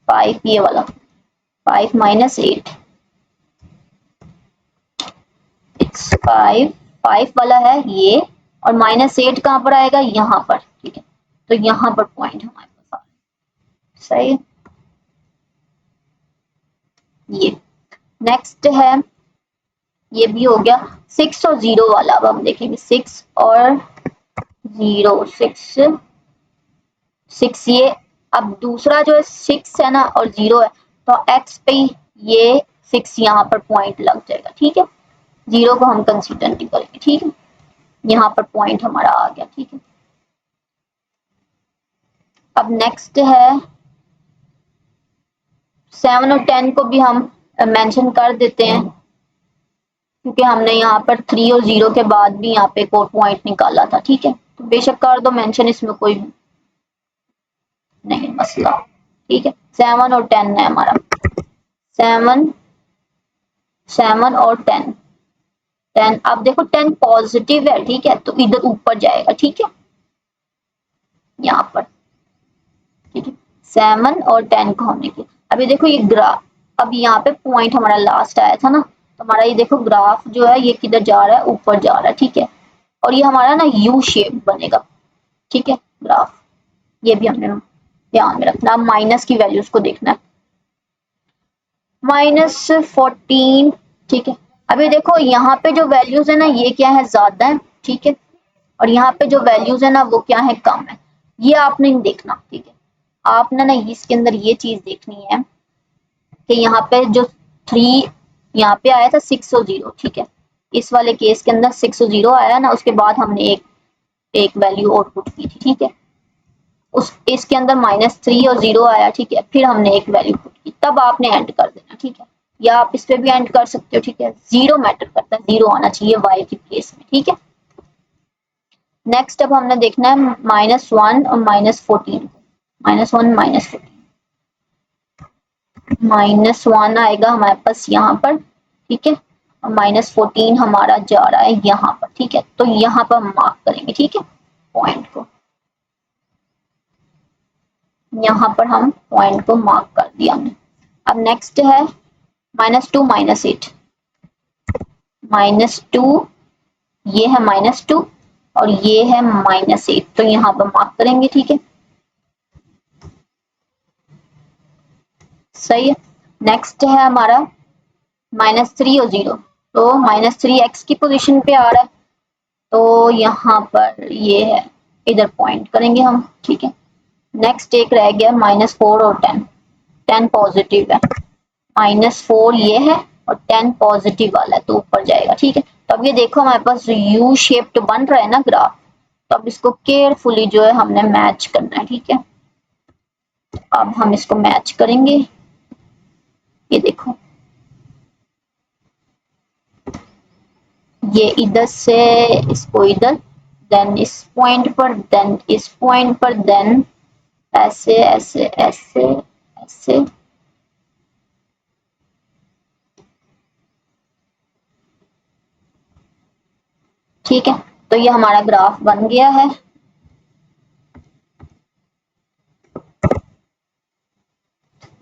A: 5 ये वाला, 5 -8, 5 5 वाला है ये, और -8 कहाँ पर आएगा, यहाँ पर। ठीक है, तो यहाँ पर पॉइंट हमारे पास। सही, ये नेक्स्ट है, ये भी हो गया 6 और 0 वाला। अब हम देखेंगे 6 और 0, 6 ये, अब दूसरा जो है 6 है ना और 0 है, तो एक्स पे ये 6 यहाँ पर पॉइंट लग जाएगा। ठीक है, 0 को हम कंसीडर नहीं करेंगे। ठीक है, यहाँ पर पॉइंट हमारा आ गया। ठीक है, अब नेक्स्ट है 7 और 10 को भी हम मेंशन कर देते हैं, क्योंकि हमने यहाँ पर 3 और 0 के बाद भी यहाँ पे एक और पॉइंट निकाला था। ठीक है, तो बेशक कर दो मेंशन, इसमें कोई नहीं मसला। ठीक है, 7 और 10 है हमारा, 7 7 और 10 10। अब देखो 10 पॉजिटिव है। ठीक है, तो इधर ऊपर जाएगा। ठीक है, यहाँ पर। ठीक है, 7 और 10 को हमने किया। अभी देखो ये ग्राफ, अब यहाँ पे पॉइंट हमारा लास्ट आया था ना, तो हमारा ये देखो ग्राफ जो है ये किधर जा रहा है, ऊपर जा रहा है। ठीक है, और ये हमारा ना यू शेप बनेगा। ठीक है, ग्राफ, ये भी हमने ध्यान में रखना। अब माइनस की वैल्यूज को देखना है, -14। ठीक है, अभी देखो यहाँ पे जो वैल्यूज है ना, ये क्या है, ज्यादा है। ठीक है, और यहाँ पे जो वैल्यूज है ना, वो क्या है, कम है। ये आपने देखना। ठीक है, आपने ना इसके अंदर ये चीज देखनी है कि यहाँ पे जो 3 यहाँ पे आया था, 6 और 0। ठीक है, इस वाले केस के अंदर 6 और 0 आया ना, उसके बाद हमने एक वैल्यू और पुट की थी। ठीक है, उस इसके अंदर -3 और 0 आया। ठीक है, फिर हमने एक वैल्यू पुट की, तब आपने एंड कर देना। ठीक है, या आप इस पे भी एंड कर सकते हो। ठीक है, 0 मैटर करता है, 0 आना चाहिए y की प्लेस में। ठीक है, नेक्स्ट अब हमने देखना है -1 और -14, -1 -14। -1 आएगा हमारे पास यहाँ पर, ठीक है, और -14 हमारा जा रहा है यहाँ पर, ठीक है। तो यहाँ पर हम मार्क करेंगे, ठीक है, पॉइंट को, यहाँ पर हम पॉइंट को मार्क कर दिया हमने। अब नेक्स्ट है -2 -8, -2 ये है -2 और ये है -8, तो यहाँ पर मार्क करेंगे, ठीक है, सही है। नेक्स्ट है हमारा -3 और 0, तो -3 x की पोजीशन पे आ रहा है, तो यहाँ पर ये है, इधर पॉइंट करेंगे हम, ठीक है। नेक्स्ट एक रह गया -4 और 10, 10 पॉजिटिव है, -4 ये है और 10 पॉजिटिव वाला है, तो ऊपर जाएगा, ठीक है। तो अब ये देखो हमारे पास यू शेप्ड बन रहा है ना ग्राफ, तो अब इसको केयरफुली जो है हमने मैच करना है, ठीक है। अब हम इसको मैच करेंगे, ये देखो, ये इधर से इसको इधर, देन इस पॉइंट पर, देन इस पॉइंट पर, देन ऐसे ऐसे ऐसे ऐसे, ठीक है। तो ये हमारा ग्राफ बन गया है।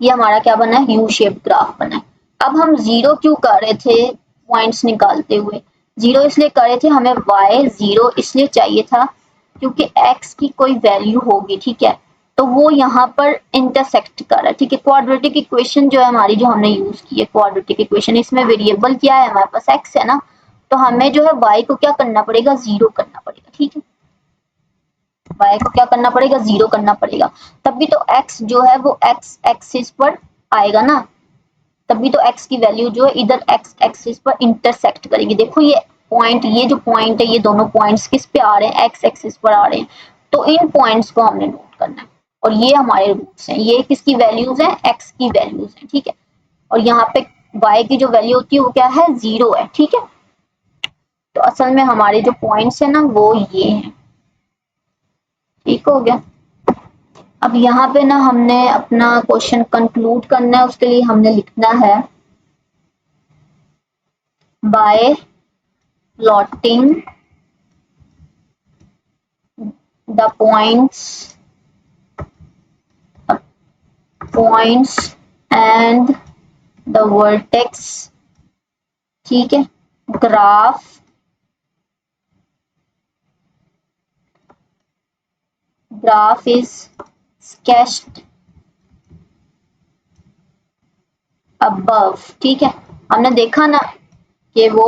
A: ये हमारा क्या बना है, यू शेप ग्राफ बना है। अब हम जीरो क्यों कर रहे थे पॉइंट्स निकालते हुए, जीरो इसलिए कर रहे थे, हमें y जीरो इसलिए चाहिए था क्योंकि x की कोई वैल्यू होगी, ठीक है, तो वो यहाँ पर इंटरसेक्ट कर रहा है, ठीक है। क्वाड्रेटिक इक्वेशन जो है हमारी, जो हमने यूज की है क्वाड्रेटिक इक्वेशन, इसमें वेरिएबल क्या है हमारे पास, x है ना, तो हमें जो है y को क्या करना पड़ेगा, जीरो करना पड़ेगा, ठीक है। y को क्या करना पड़ेगा, जीरो करना पड़ेगा, तभी तो x जो है वो x एक्सिस पर आएगा ना, तभी तो x की वैल्यू जो है इधर x एक्सिस पर इंटरसेक्ट करेगी। देखो ये पॉइंट, ये जो पॉइंट है, ये दोनों पॉइंट्स किस पे आ रहे हैं, x एक्सिस पर आ रहे हैं, तो इन पॉइंट्स को हमने नोट करना है। और ये हमारे रूट्स हैं, ये किसकी वैल्यूज हैं, x की वैल्यूज हैं, ठीक है। और यहाँ पे y की जो वैल्यू होती है वो क्या है, जीरो है, ठीक है। तो असल में हमारे जो पॉइंट्स है ना वो ये हैं, ठीक हो गया। अब यहाँ पे ना हमने अपना क्वेश्चन कंक्लूड करना है, उसके लिए हमने लिखना है bye plotting the points and the vertex, ठीक है, graph is sketched above, ठीक है। हमने देखा ना कि वो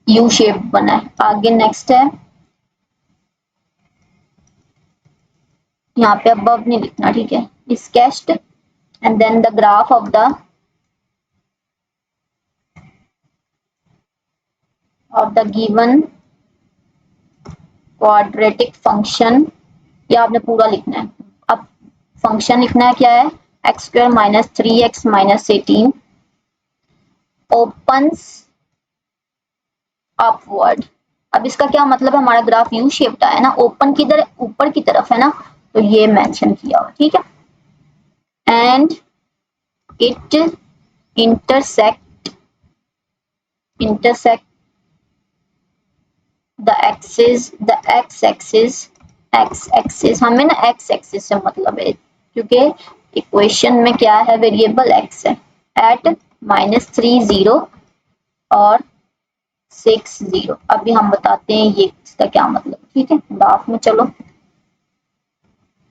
A: यू शेप बना है। आगे नेक्स्ट है, यहाँ पे above नहीं लिखना, ठीक है, sketched and then the graph of the given quadratic function, ये आपने पूरा लिखना है। अब फंक्शन लिखना है, क्या है, x square minus 3x minus 18 opens upward. अब इसका क्या मतलब है, हमारा ग्राफ यू शेप्ड है ना, ओपन किधर है, ऊपर की तरफ है ना, तो ये मेंशन किया हुआ, ठीक है। And it intersect the x axis, हमें ना एक्स एक्सिस से मतलब है, क्योंकि इक्वेशन में क्या है, वेरिएबल एक्स है, एट -3 0 और 6 0। अभी हम बताते हैं ये इसका क्या मतलब, ठीक है। ग्राफ में चलो,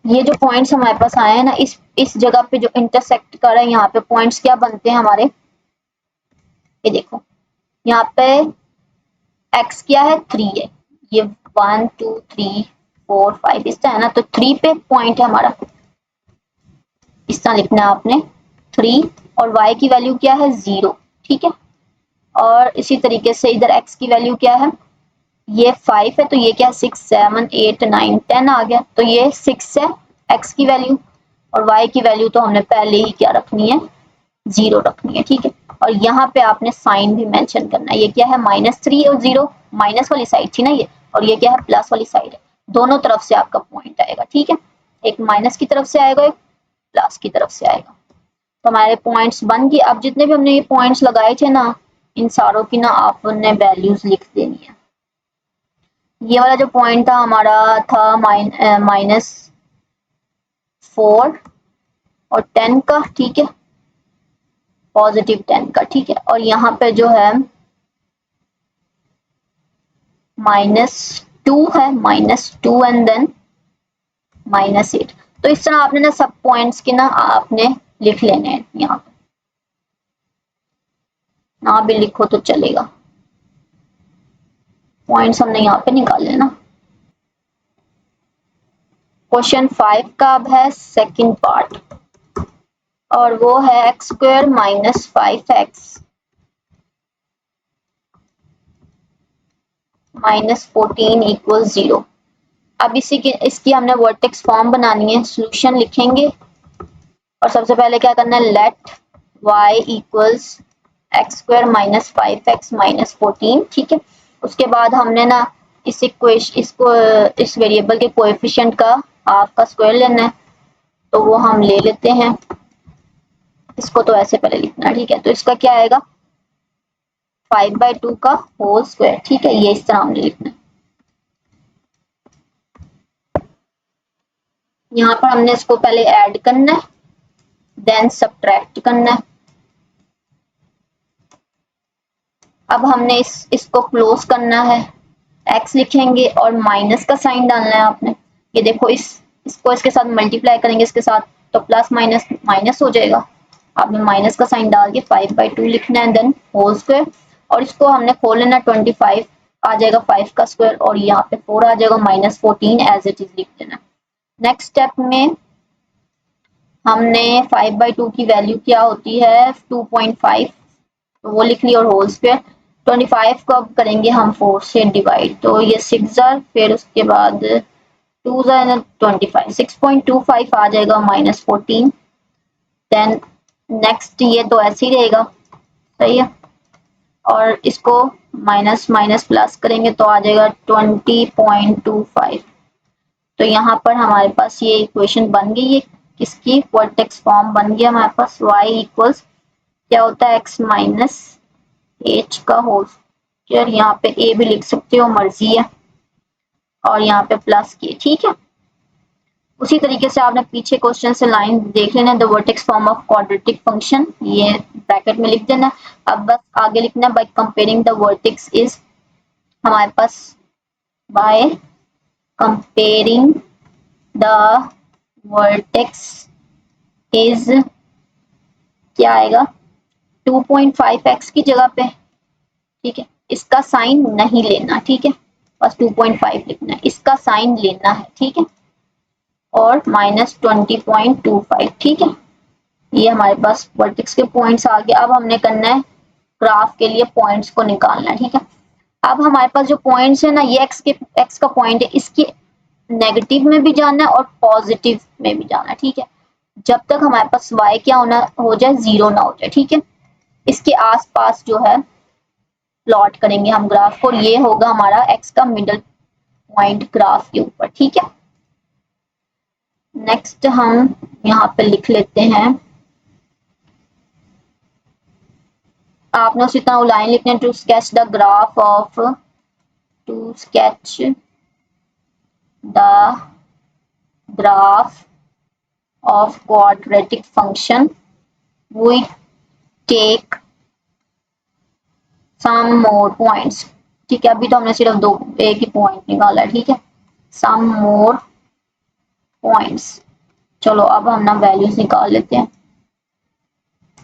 A: ये जो पॉइंट्स हमारे पास आए हैं ना, इस जगह पे जो इंटरसेक्ट कर रहे हैं, यहाँ पे पॉइंट्स क्या बनते हैं हमारे, ये देखो, यहाँ पे x क्या है, 3 है, ये 1 2 3 4 5 इस तरह है ना, तो 3 पे पॉइंट है हमारा, इस तरह लिखना है आपने 3, और y की वैल्यू क्या है, 0, ठीक है। और इसी तरीके से इधर x की वैल्यू क्या है, ये 5 है, तो ये क्या है, 6 7 8 9 10 आ गया, तो ये 6 है x की वैल्यू, और y की वैल्यू तो हमने पहले ही क्या रखनी है, 0 रखनी है, ठीक है। और यहाँ पे आपने साइन भी मेंशन करना है, ये क्या है, -3 और 0, माइनस वाली साइड थी ना ये, और ये क्या है, प्लस वाली साइड है, दोनों तरफ से आपका पॉइंट आएगा, ठीक है। एक माइनस की तरफ से आएगा, एक प्लस की तरफ से आएगा। तो हमारे पॉइंट्स बन गए। अब जितने भी हमने ये पॉइंट्स लगाए थे ना, इन सारों की ना आपने वैल्यूज लिख देनी है। ये वाला जो पॉइंट था हमारा था -4 और 10 का, ठीक है, +10 का, ठीक है। और यहाँ पे जो है -2 है, -2 एंड देन -8। तो इस तरह आपने ना सब पॉइंट्स के ना आपने लिख लेने हैं। यहाँ पे ना भी लिखो तो चलेगा, पॉइंट्स हमने यहाँ पे निकाल लेना। क्वेश्चन 5 का अब है सेकंड पार्ट, और वो है x² - 5x -14 = 0। अब इसकी हमने वर्टेक्स फॉर्म बनानी है। सॉल्यूशन लिखेंगे और सबसे पहले क्या करना है, लेट y = x² - 5x -14, ठीक है। उसके बाद हमने ना इस वेरिएबल के कोएफिशिएंट का हाफ का स्क्वायर लेना है, तो वो हम ले लेते हैं। इसको तो ऐसे पहले लिखना है, ठीक है। तो इसका क्या आएगा, 5/2 का होल स्क्वायर, ठीक है। ये इस तरह हमने लिखना है। यहाँ पर हमने इसको पहले ऐड करना है, देन सब्ट्रैक्ट करना है। अब हमने इसको क्लोज करना है, x लिखेंगे और माइनस का साइन डालना है आपने। ये देखो इसको इसके साथ मल्टीप्लाई करेंगे इसके साथ, तो प्लस माइनस माइनस हो जाएगा। आपने माइनस का साइन डाल के 5/2 लिखना है, देन होल स्क्वायर। और इसको हमने खोल लेना, 25 आ जाएगा 5 का स्क्वायर, और यहाँ पे 4 आ जाएगा, -14 एज इट इज लिख देना। नेक्स्ट स्टेप में हमने 5/2 की वैल्यू क्या होती है, 2.5, तो वो लिख ली, और होल स्क्वायर। 25 को अब करेंगे हम 4 से डिवाइड, तो ये 6 फिर उसके बाद 2 25, 6.25 आ जाएगा -14। देन नेक्स्ट ये तो ऐसे ही रहेगा, सही है। और इसको माइनस माइनस प्लस करेंगे तो आ जाएगा 20.25। तो यहाँ पर हमारे पास ये इक्वेशन बन गई है, किसकी, वर्टेक्स फॉर्म बन गया हमारे पास। y इक्वल्स क्या होता है, x माइनस h का होल स्क्वायर, यहाँ पे a भी लिख सकते हो, मर्जी है, और यहाँ पे प्लस की, ठीक है। उसी तरीके से आपने पीछे क्वेश्चन से लाइन देख लेना, the vertex form of quadratic function, ये ब्रैकेट में लिख देना। अब बस आगे लिखना, by comparing the vertex is, हमारे पास by comparing the vertex is क्या आएगा, 2.5x की जगह पे, ठीक है। इसका साइन नहीं लेना, ठीक है, बस 2.5 लिखना है, इसका साइन लेना है, ठीक है, और -20.25, ठीक है। ये हमारे पास वर्टेक्स के पॉइंट्स आ गए। अब हमने करना है ग्राफ के लिए पॉइंट्स को निकालना है, ठीक है। अब हमारे पास जो पॉइंट्स है ना, ये x का पॉइंट है, इसकी नेगेटिव में भी जाना है और पॉजिटिव में भी जाना है, ठीक है। जब तक हमारे पास y क्या होना हो जाए, 0 ना हो जाए, ठीक है। इसके आसपास जो है प्लॉट करेंगे हम ग्राफ को, ये होगा हमारा x का मिडल पॉइंट ग्राफ के ऊपर, ठीक है। नेक्स्ट हम यहाँ पे लिख लेते हैं, आपने उसी तरह लाइन लिखना है, to sketch the graph of, to sketch the graph of quadratic function we take some more points, ठीक है। अभी तो हमने सिर्फ एक ही पॉइंट निकाला है, ठीक है, सम मोर पॉइंट्स। चलो अब हम ना वैल्यूज निकाल लेते हैं।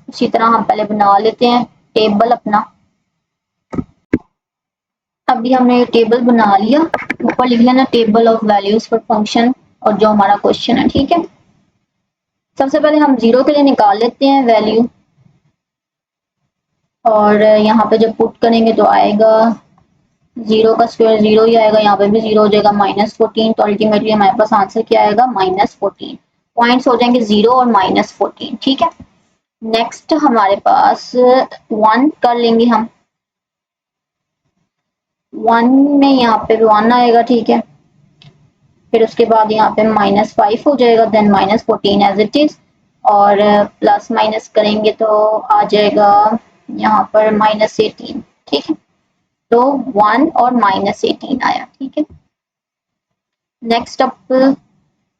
A: उसी तरह हम पहले बना लेते हैं टेबल अपना। अभी हमने ये टेबल बना लिया, ऊपर लिख लेना table of values for function, और जो हमारा क्वेश्चन है, ठीक है। सबसे पहले हम 0 के लिए निकाल लेते हैं वैल्यू, और यहाँ पे जब पुट करेंगे तो आएगा 0 का स्क्वायर 0 ही आएगा, यहाँ पे भी 0 हो जाएगा, -14। तो अल्टीमेटली हमारे पास आंसर क्या आएगा, -14। पॉइंट्स हो जाएंगे 0 और -14, ठीक है। नेक्स्ट हमारे पास 1 कर लेंगे हम, 1 में यहाँ पे भी 1 आएगा, ठीक है। फिर उसके बाद यहाँ पे -5 हो जाएगा, देन -14 एज इट इज। और प्लस माइनस करेंगे तो आ जाएगा यहाँ पर -18, ठीक है। तो 1 और -18 आया, ठीक है। नेक्स्ट अप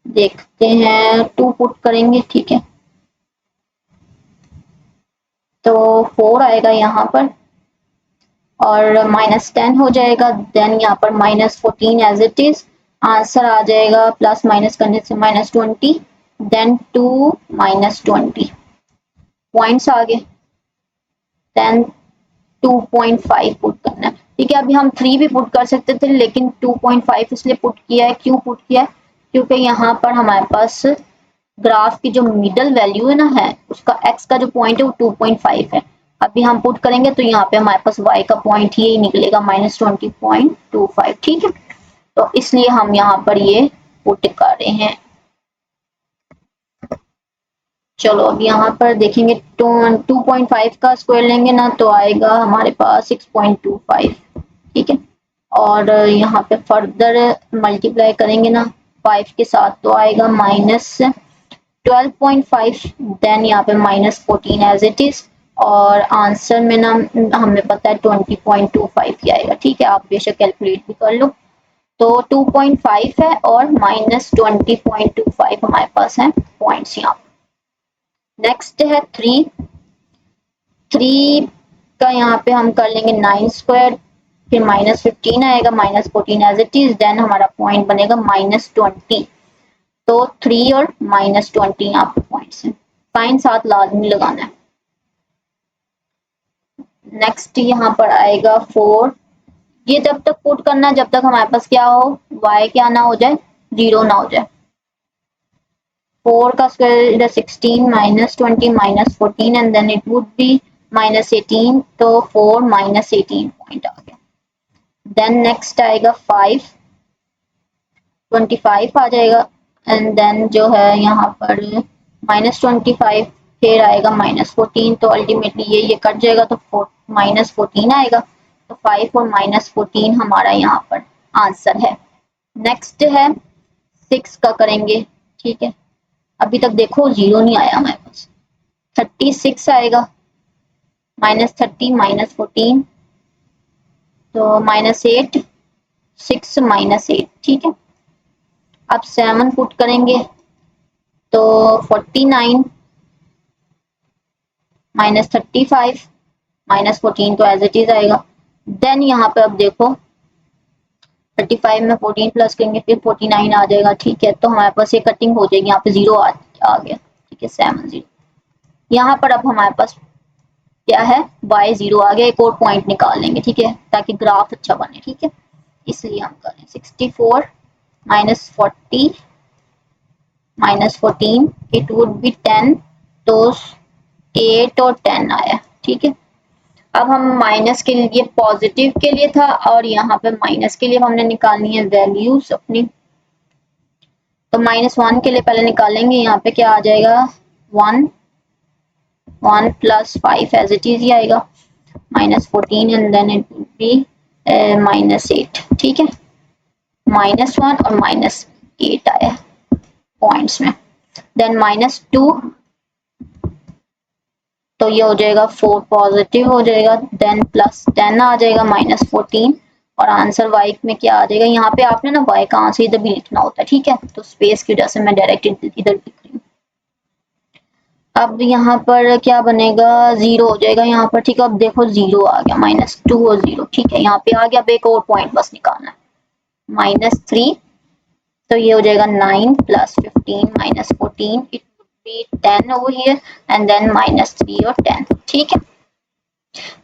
A: देखते हैं 2 पुट करेंगे, ठीक है। तो 4 आएगा यहाँ पर और -10 हो जाएगा, देन यहाँ पर -14 एज इट इज, आंसर आ जाएगा प्लस माइनस करने से -20, देन 2 -20 पॉइंट्स आ गए, देन 2.5 पुट करना है, ठीक है। अभी हम 3 भी पुट कर सकते थे लेकिन 2.5 इसलिए पुट किया है, क्यों पुट किया है, क्योंकि यहाँ पर हमारे पास ग्राफ की जो मिडल वैल्यू है ना है उसका x का जो पॉइंट है वो 2.5 है। अभी हम पुट करेंगे तो यहाँ पे हमारे पास y का पॉइंट यही निकलेगा -20.25, ठीक है। तो इसलिए हम यहाँ पर ये पुट कर रहे हैं। चलो अब यहाँ पर देखेंगे 2.5 का स्क्वायर लेंगे ना तो आएगा हमारे पास 6.25, ठीक है। और यहाँ पे फर्दर मल्टीप्लाई करेंगे ना 5 के साथ तो आएगा -12.5, देन यहाँ पे -14 एज इट इज, और आंसर में ना हमें पता है 20.25 ही आएगा, ठीक है। आप बेशक कैलकुलेट भी कर लो। तो 2.5 है और -20.25 हमारे पास है पॉइंट्स यहाँ। नेक्स्ट है 3 का यहाँ पे हम कर लेंगे 9 स्क्वायर, फिर -15 आएगा, -14 एज इट इज, देन हमारा पॉइंट बनेगा -20। तो 3 और -20 यहाँ पे पॉइंट्स हैं, साइन साथ लाजमी लगाना है। नेक्स्ट यहाँ पर आएगा 4, ये जब तक पुट करना है जब तक हमारे पास क्या हो, y क्या ना हो जाए, 0 ना हो जाए। 4 का स्क्वायर इधर 16 -20 -14 and then it would be -18, तो 4 -18 पॉइंट आ गया। देन नेक्स्ट आएगा 5, 25 आ जाएगा एंड देन जो है यहाँ पर -25, फिर आएगा -14, तो अल्टीमेटली ये कट जाएगा तो -14 आएगा। तो 5 और -14 हमारा यहाँ पर आंसर है। नेक्स्ट है 6 का करेंगे, ठीक है। अभी तक देखो 0 नहीं आया हमारे पास, 36 आएगा, -30 -14 तो -8, 6 -8, ठीक है। अब 7 पुट करेंगे तो 49 -35 -14 तो एज इट इज आएगा। देन यहाँ पे अब देखो 35 में 14 प्लस करेंगे फिर 49 आ जाएगा, ठीक है। तो हमारे पास ये कटिंग हो जाएगी, यहाँ पे 0 आ गया, ठीक है, 7 0। यहाँ पर अब हमारे पास क्या है, y 0 आ गया, एक और पॉइंट निकाल लेंगे, ठीक है, ताकि ग्राफ अच्छा बने, ठीक है। इसलिए हम करें 64 -40 -14 इट वुड बी 10, तो 8 और 10 आया, ठीक है। अब हम माइनस के लिए, पॉजिटिव के लिए था और यहाँ पे माइनस के लिए हमने निकालनी है वैल्यूज अपनी। तो -1 के लिए पहले निकालेंगे, यहाँ पे क्या आ जाएगा 1 + 5 एज इट इज ही आएगा, -14 and then it would be -8, ठीक है। -1 और -8 आया पॉइंट्स में, देन -2 तो ये हो जाएगा 4 पॉजिटिव हो जाएगा, देन +10 आ जाएगा -14 और आंसर y में क्या आ जाएगा, यहाँ पे आपने ना y का आंसर इधर भी लिखना होता है, ठीक है। तो स्पेस की वजह से मैं डायरेक्ट इधर लिख रही हूँ। अब यहाँ पर क्या बनेगा, 0 हो जाएगा यहाँ पर, ठीक है। अब देखो 0 आ गया, -2 और 0, ठीक है, यहाँ पे आ गया। अब एक और पॉइंट बस निकालना है, -3 तो ये हो जाएगा 9 + 15 -14 it be 10 over here and then -3 और 10, ठीक है।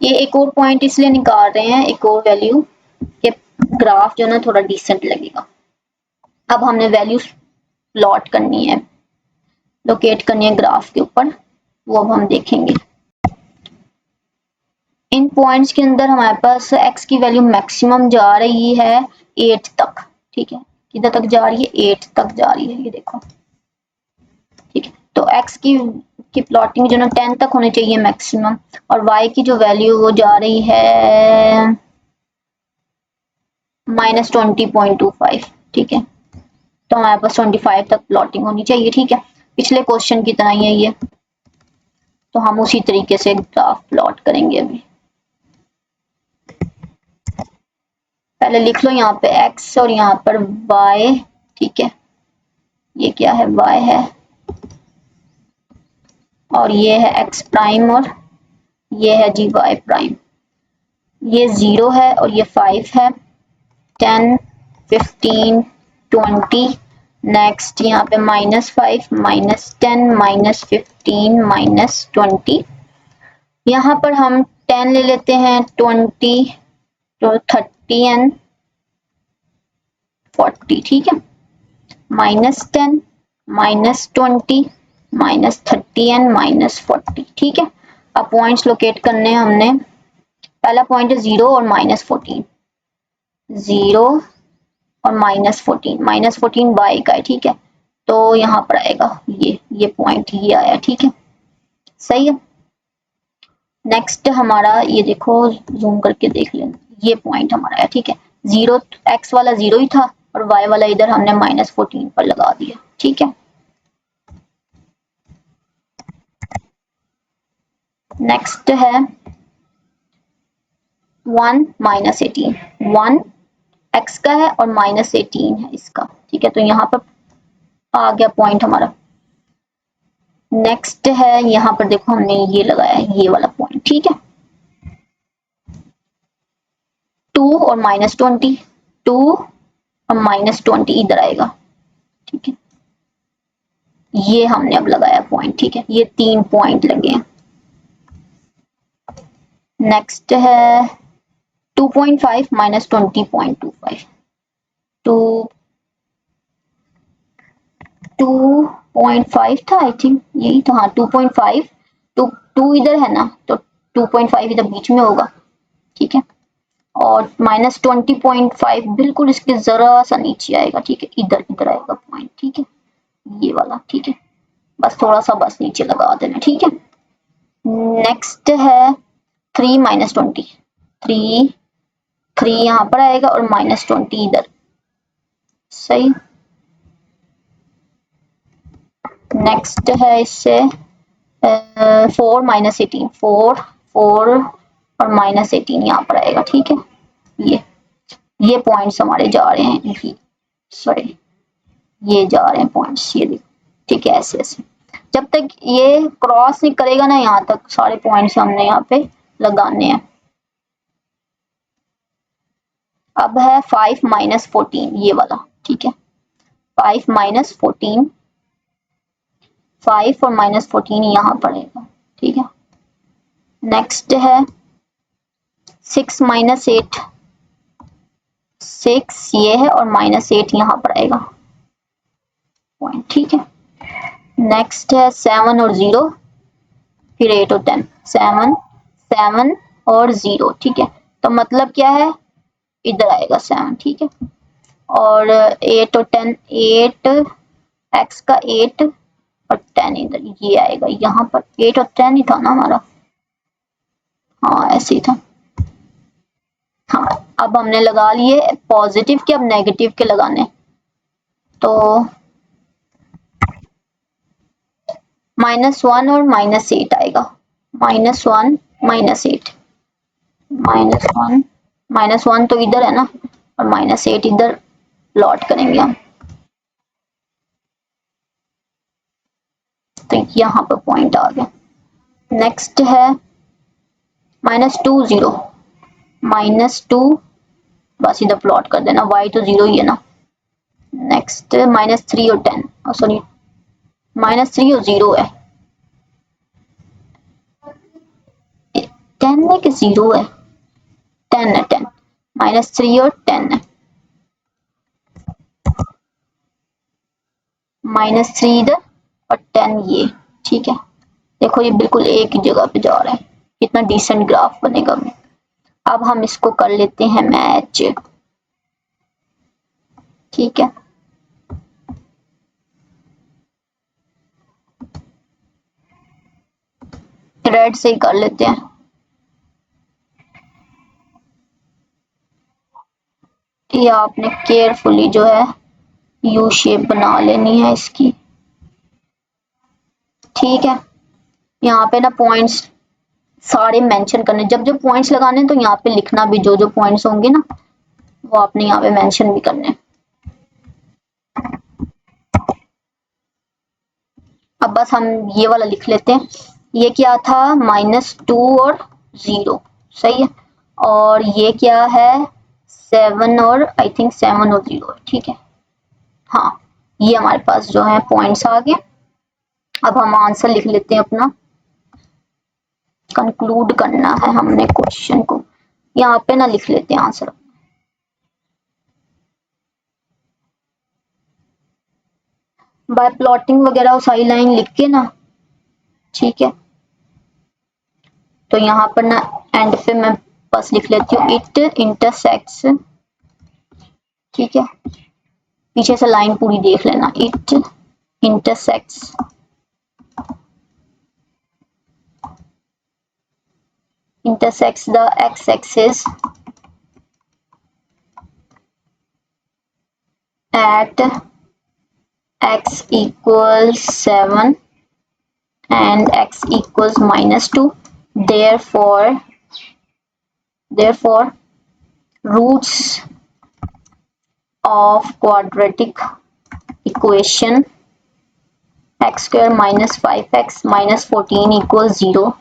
A: ये एक और पॉइंट इसलिए निकाल रहे हैं, एक और वैल्यू के ग्राफ जो ना थोड़ा डिसेंट लगेगा। अब हमने वैल्यू प्लॉट करनी है, लोकेट करनी है ग्राफ के ऊपर, वो अब हम देखेंगे। इन पॉइंट्स के अंदर हमारे पास x की वैल्यू मैक्सिमम जा रही है 8 तक, ठीक है। किधर तक जा रही है, 8 तक जा रही है, ये देखो, ठीक है। तो x की प्लॉटिंग जो ना 10 तक होनी चाहिए मैक्सिमम, और y की जो वैल्यू वो जा रही है -20.25, ठीक है। तो हमारे पास 25 तक प्लॉटिंग होनी चाहिए, ठीक है। पिछले क्वेश्चन की तरह ही है ये, तो हम उसी तरीके से ग्राफ प्लॉट करेंगे। अभी पहले लिख लो यहाँ पे x और यहाँ पर y, ठीक है, ये क्या है, y है, और ये है x प्राइम, और ये है जी y प्राइम। ये 0 है और ये 5 है, 10, 15, 20। नेक्स्ट यहाँ पे -5, -10, -15, -20। यहाँ पर हम 10 ले लेते हैं, 20, तो 30 एंड 40, ठीक है, -10, -20, -30 एंड -40, ठीक है। अब पॉइंट्स लोकेट करने हैं हमने। पहला पॉइंट है 0 और -14, 0 और -14, -14 y का है, ठीक है, तो यहाँ पर आएगा ये पॉइंट, ये आया, ठीक है, सही है। नेक्स्ट हमारा ये देखो, जूम करके देख लेना, ये पॉइंट हमारा है, ठीक है, 0 x वाला 0 ही था और y वाला इधर हमने -14 पर लगा दिया, ठीक है। नेक्स्ट है 1 -18, 1 x का है और -18 है इसका, ठीक है, तो यहाँ पर आ गया पॉइंट हमारा। नेक्स्ट है यहाँ पर देखो हमने ये लगाया है, ये वाला पॉइंट, ठीक है, 2 और -20, 2 और -20 इधर आएगा, ठीक है, ये हमने अब लगाया पॉइंट, ठीक है, ये 3 पॉइंट लगे हैं। नेक्स्ट है 2.5 -20.25, 2.5 था आई थिंक, यही था, हाँ 2.5, तो 2 इधर है ना, तो 2.5 इधर बीच में होगा, ठीक है, और -20.5 बिल्कुल इसके जरा सा नीचे आएगा, ठीक है, इधर इधर आएगा पॉइंट, ठीक है, ये वाला, ठीक है, बस थोड़ा सा बस नीचे लगा देना, ठीक है। नेक्स्ट है 3 -20, 3 यहाँ पर आएगा और -20 इधर, सही। नेक्स्ट है इससे 4 -18, 4 और -18 यहाँ पर आएगा, ठीक है, ये पॉइंट्स हमारे जा रहे हैं, सॉरी ये जा रहे हैं पॉइंट्स, ये देखो, ठीक है, ऐसे ऐसे जब तक ये क्रॉस नहीं करेगा ना, यहाँ तक सारे पॉइंट्स हमने यहाँ पे लगाने हैं। अब है 5 -14, ये वाला, ठीक है, 5 -14, 5 और -14 यहाँ पड़ेगा, ठीक है। नेक्स्ट है 6 -8, 6 ये है और -8 यहाँ पर आएगा पॉइंट, ठीक है। नेक्स्ट है 7 और 0, फिर 8 और 10, 7 7 और 0, ठीक है, तो मतलब क्या है, इधर आएगा 7, ठीक है, और 8 और 10, 8 x का 8 और 10 इधर, ये आएगा यहाँ पर, 8 और 10 ही था ना हमारा, हाँ ऐसे ही था, हाँ। अब हमने लगा लिए पॉजिटिव के, अब नेगेटिव के लगाने, तो -1 और -8 आएगा, -1 -8, -1 तो इधर है ना, और -8 इधर प्लॉट करेंगे हम, तो यहाँ पर पॉइंट आ गया। नेक्स्ट है -2 0, -2 बस इधर प्लॉट कर देना, y तो 0 ही है ना। नेक्स्ट -3 और 10, सॉरी -3 और 0 है, 10 है कि 0 है, 10 है, 10, -3 और 10 है, -3 इधर और 10 ये, ठीक है, देखो ये बिल्कुल एक ही जगह पे जा रहा है, कितना डिसेंट ग्राफ बनेगा। अब हम इसको कर लेते हैं मैच, ठीक है, रेड से ही कर लेते हैं, ये आपने केयरफुली जो है यू शेप बना लेनी है इसकी, ठीक है। यहाँ पे ना पॉइंट्स सारे मेंशन करने, जब जब पॉइंट्स लगाने तो यहाँ पे लिखना भी, जो जो पॉइंट्स होंगे ना वो आपने यहाँ पे मेंशन भी करने। अब बस हम ये वाला लिख लेते हैं। ये क्या था, -2 और 0, सही है। और ये क्या है, 7 और आई थिंक 7 और 0, ठीक है। हाँ, ये हमारे पास जो है पॉइंट्स आ गए। अब हम आंसर लिख लेते हैं अपना, कंक्लूड करना है हमने क्वेश्चन को। यहाँ पे ना लिख लेते हैं आंसर, बाय प्लॉटिंग वगैरह सारी लाइन लिख के ना, ठीक है। तो यहाँ पर ना एंड पे मैं बस लिख लेती हूँ इट इंटरसेक्ट्स, ठीक है। पीछे से लाइन पूरी देख लेना, it intersects the x-axis at x equals 7 and x equals -2. Therefore roots of quadratic equation x square minus 5x minus 14 equals 0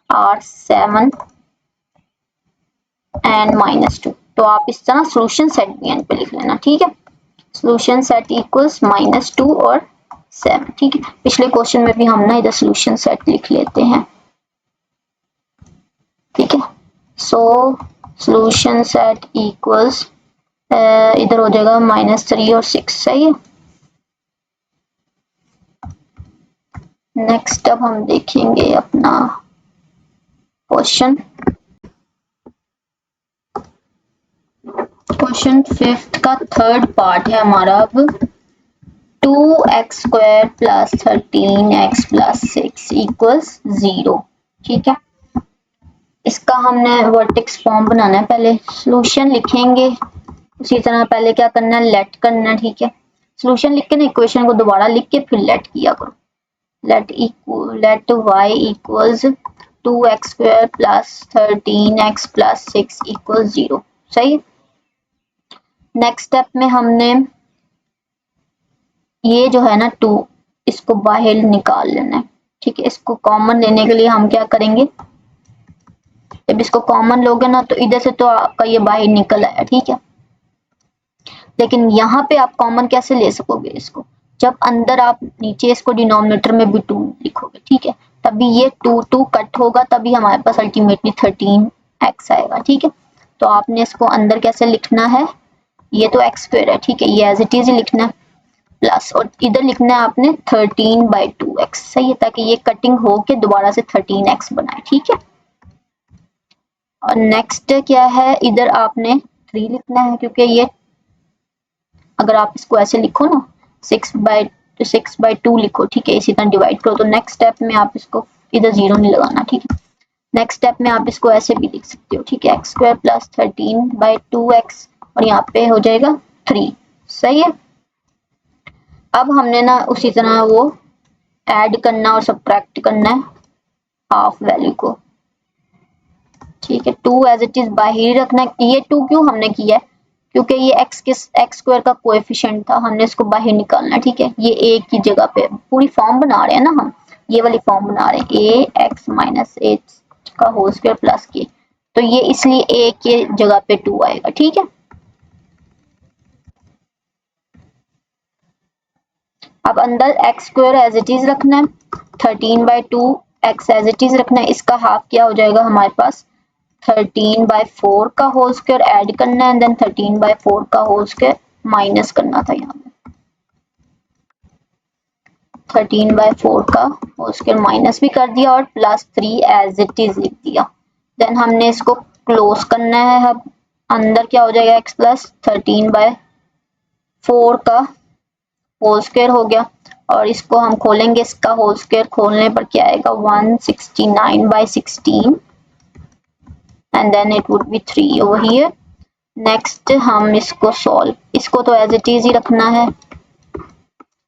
A: are 7 and -2। तो आप इस तरह सोल्यूशन सेट भी एंड पे लिख लेना, ठीक है। सोल्यूशन सेट इक्वल्स -2 और 7, ठीक है। पिछले क्वेश्चन में भी हम ना इधर सोल्यूशन सेट लिख लेते हैं, ठीक है। सो सोल्यूशन सेट इक्वल्स इधर हो जाएगा -3 और 6, सही है। नेक्स्ट अब हम देखेंगे अपना क्वेश्चन 5th का थर्ड पार्ट है हमारा। अब 2x² + 13x + 6 इक्वल्स 0, ठीक है। इसका हमने वर्टेक्स फॉर्म बनाना है। पहले सॉल्यूशन लिखेंगे, उसी तरह पहले क्या करना है, लेट करना है, ठीक है। सॉल्यूशन लिख के ना इक्वेशन को दोबारा लिख के फिर लेट किया करो। Late y equals 2x² + 13x + 6 equals 0, सही। नेक्स्ट स्टेप में हमने ये जो है ना 2, इसको बाहर निकाल लेना है, ठीक है। इसको कॉमन लेने के लिए हम क्या करेंगे, जब इसको कॉमन लोगे ना तो इधर से तो आपका ये बाहर निकल आया, ठीक है। लेकिन यहाँ पे आप कॉमन कैसे ले सकोगे इसको, जब अंदर आप नीचे इसको डिनोमिनेटर में भी 2 लिखोगे, ठीक है। तभी ये 2 कट होगा, तभी हमारे पास अल्टीमेटली 13x आएगा, ठीक है। तो आपने इसको अंदर कैसे लिखना है, ये तो x² है, ठीक है, ये एज इट इज लिखना है, प्लस और इधर लिखना है आपने 13/2x, सही है, ताकि ये कटिंग हो के दोबारा से 13x बनाए, ठीक है। और नेक्स्ट क्या है, इधर आपने 3 लिखना है, क्योंकि ये अगर आप इसको ऐसे लिखो ना 6/2 लिखो, ठीक है, इसी तरह डिवाइड करो, तो नेक्स्ट स्टेप में आप इसको इधर 0 नहीं लगाना, ठीक है। नेक्स्ट स्टेप में आप इसको ऐसे भी लिख सकते हो, ठीक है, x² + 13/2x और यहाँ पे हो जाएगा 3, सही है। अब हमने ना उसी तरह वो ऐड करना और सब्ट्रैक्ट करना है हाफ वैल्यू को, ठीक है। 2 एज इट इज बाहर रखना है। ये 2 क्यों हमने किया है, क्योंकि ये x² का कोएफिशिएंट था, हमने इसको बाहर निकालना है, ठीक है। ये a की जगह पे पूरी फॉर्म बना रहे हैं ना हम, ये वाली फॉर्म बना रहे हैं ax - h का होल स्क्वायर प्लस k, तो ये इसलिए a के जगह पे 2 आएगा, ठीक है। अब अंदर x² एज इट इज रखना है, 13/2x एज इट इज रखना है, इसका हाफ क्या हो जाएगा हमारे पास 13/4 का होल स्क्वायर ऐड करना है, देन 13/4 का होल स्क्वायर माइनस करना था, यहाँ पे 13/4 का होल स्क्वायर माइनस भी कर दिया और +3 एज इट इज लिख दिया। देन हमने इसको क्लोज करना है। अब अंदर क्या हो जाएगा, x + 13/4 का होल स्क्वायर हो गया, और इसको हम खोलेंगे, इसका होल स्क्वायर खोलने पर क्या आएगा 169/16 and then it would be 3 over here। Next हम इसको सॉल्व, इसको तो एज इट इज ही रखना है,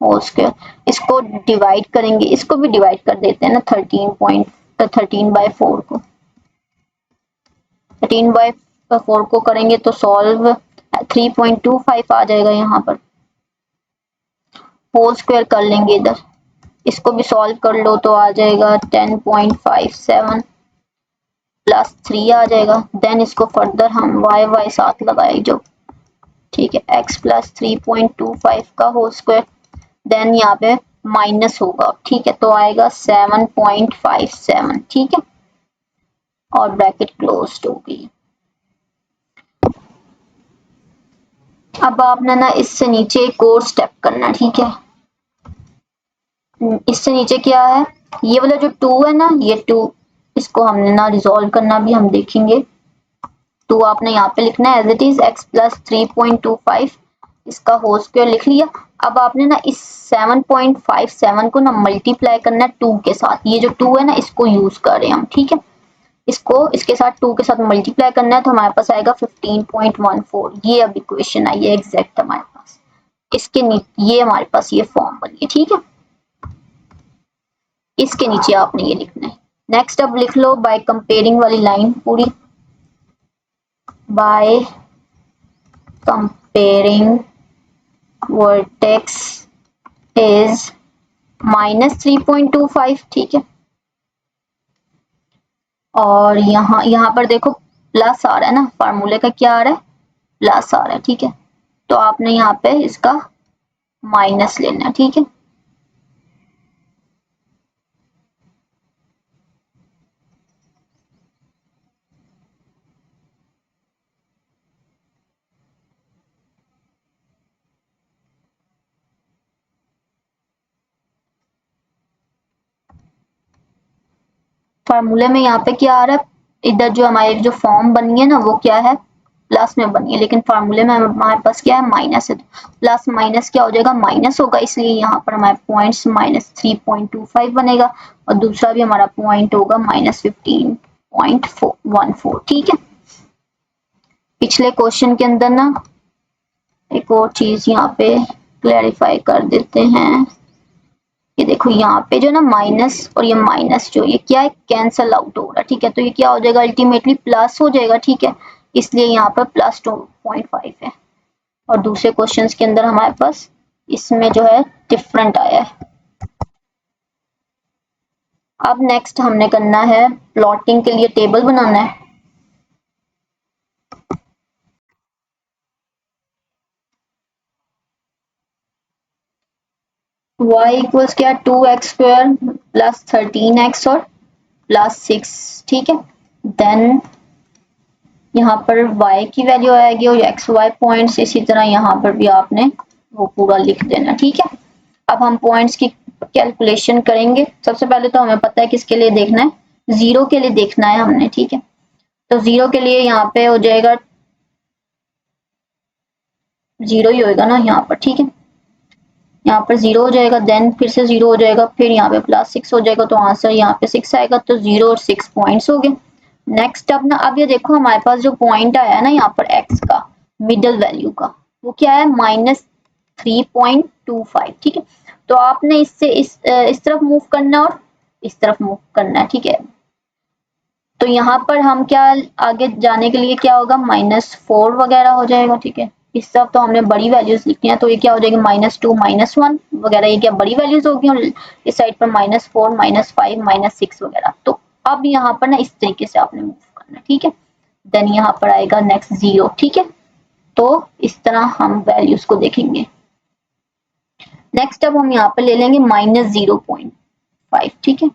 A: होल स्क्वायर, इसको डिवाइड करेंगे, इसको भी डिवाइड कर देते हैं ना 13/4 को, 13/4 को करेंगे तो सॉल्व 3.25 आ जाएगा यहाँ पर। होल स्क्वायर कर लेंगे इधर, इसको भी सॉल्व कर लो तो आ जाएगा 10.57 प्लस 3 आ जाएगा। देन इसको फर्दर हम y साथ लगाए जो, ठीक है, x प्लस 3.25 का होल स्क्वायर, देन यहाँ पे माइनस होगा, ठीक है, तो आएगा 7.57, ठीक है, और ब्रैकेट क्लोज होगी। अब आपने ना इससे नीचे एक और स्टेप करना, ठीक है, इससे नीचे क्या है, ये वाला जो 2 है ना, ये 2, इसको हमने ना रिजॉल्व करना भी हम देखेंगे। 2 आपने यहाँ पे लिखना है as it is, x plus 3.25 इसका होल स्क्वायर लिख लिया। अब आपने ना इस 7.57 को ना मल्टीप्लाई करना है 2 के साथ, ये जो 2 है ना इसको यूज कर रहे हैं हम, ठीक है, इसको इसके साथ 2 के साथ मल्टीप्लाई करना है तो हमारे पास आएगा 15.14। ये अब इक्वेशन आई है एग्जैक्ट हमारे पास, इसके नीचे ये हमारे पास ये फॉर्म बनी है, ठीक है, इसके नीचे आपने ये लिखना है। नेक्स्ट अब लिख लो बाय कंपेयरिंग वाली लाइन पूरी, बाय कंपेयरिंग वर्टेक्स इज -3.25, ठीक है, और यहाँ पर देखो प्लस आ रहा है ना, फार्मूले का क्या आ रहा है, प्लस आ रहा है, ठीक है, तो आपने यहाँ पे इसका माइनस लेना है, ठीक है, फार्मूले में यहाँ पे क्या आ रहा है, इधर जो हमारी जो फॉर्म बनी है ना वो क्या है, प्लस में बनी है, लेकिन फार्मूले में हमारे पास क्या है, माइनस है, प्लस माइनस क्या हो जाएगा, माइनस होगा, इसलिए यहाँ पर हमारे पॉइंट्स -3.25 बनेगा, और दूसरा भी हमारा पॉइंट होगा -15.14, ठीक है। पिछले क्वेश्चन के अंदर ना एक और चीज यहाँ पे क्लैरिफाई कर देते हैं, ये देखो यहाँ पे जो ना माइनस और ये माइनस जो ये क्या है, कैंसल आउट होगा, ठीक है, तो ये क्या हो जाएगा, अल्टीमेटली प्लस हो जाएगा, ठीक है, इसलिए यहाँ पर प्लस 2.5 है, और दूसरे क्वेश्चंस के अंदर हमारे पास इसमें जो है डिफरेंट आया है। अब नेक्स्ट हमने करना है प्लॉटिंग के लिए टेबल बनाना है, y इक्वल्स क्या, 2x² प्लस 13x और प्लस 6, ठीक है, देन यहाँ पर y की वैल्यू आएगी और x y पॉइंट्स, इसी तरह यहाँ पर भी आपने वो पूरा लिख देना, ठीक है। अब हम पॉइंट्स की कैलकुलेशन करेंगे, सबसे पहले तो हमें पता है किसके लिए देखना है, 0 के लिए देखना है हमने, ठीक है, तो 0 के लिए यहाँ पे हो जाएगा 0 ही होएगा ना यहाँ पर, ठीक है, यहाँ पर 0 हो जाएगा, देन फिर से 0 हो जाएगा, फिर यहाँ पे प्लस 6 हो जाएगा, तो आंसर यहाँ पे 6 आएगा, तो 0 और 6 पॉइंट्स हो गए। नेक्स्ट अब ना, अब ये देखो हमारे पास जो पॉइंट आया है ना यहाँ पर x का मिडल वैल्यू का, वो क्या है, -3.25, ठीक है, तो आपने इससे इस तरफ मूव करना और इस तरफ मूव करना है, ठीक है, तो यहाँ पर हम क्या आगे जाने के लिए क्या होगा, -4 वगैरह हो जाएगा, ठीक है, इस तरफ तो हमने बड़ी वैल्यूज लिखनी है, तो ये क्या हो जाएगी, -2 -1 वगैरह, ये क्या बड़ी वैल्यूज होगी, और इस साइड पर -4 -5 -6 वगैरह, तो अब यहाँ पर ना इस तरीके से आपने मूव करना, ठीक है, देन यहाँ पर आएगा नेक्स्ट 0, ठीक है, तो इस तरह हम वैल्यूज को देखेंगे। नेक्स्ट अब हम यहाँ पर ले लेंगे -0.5, ठीक है,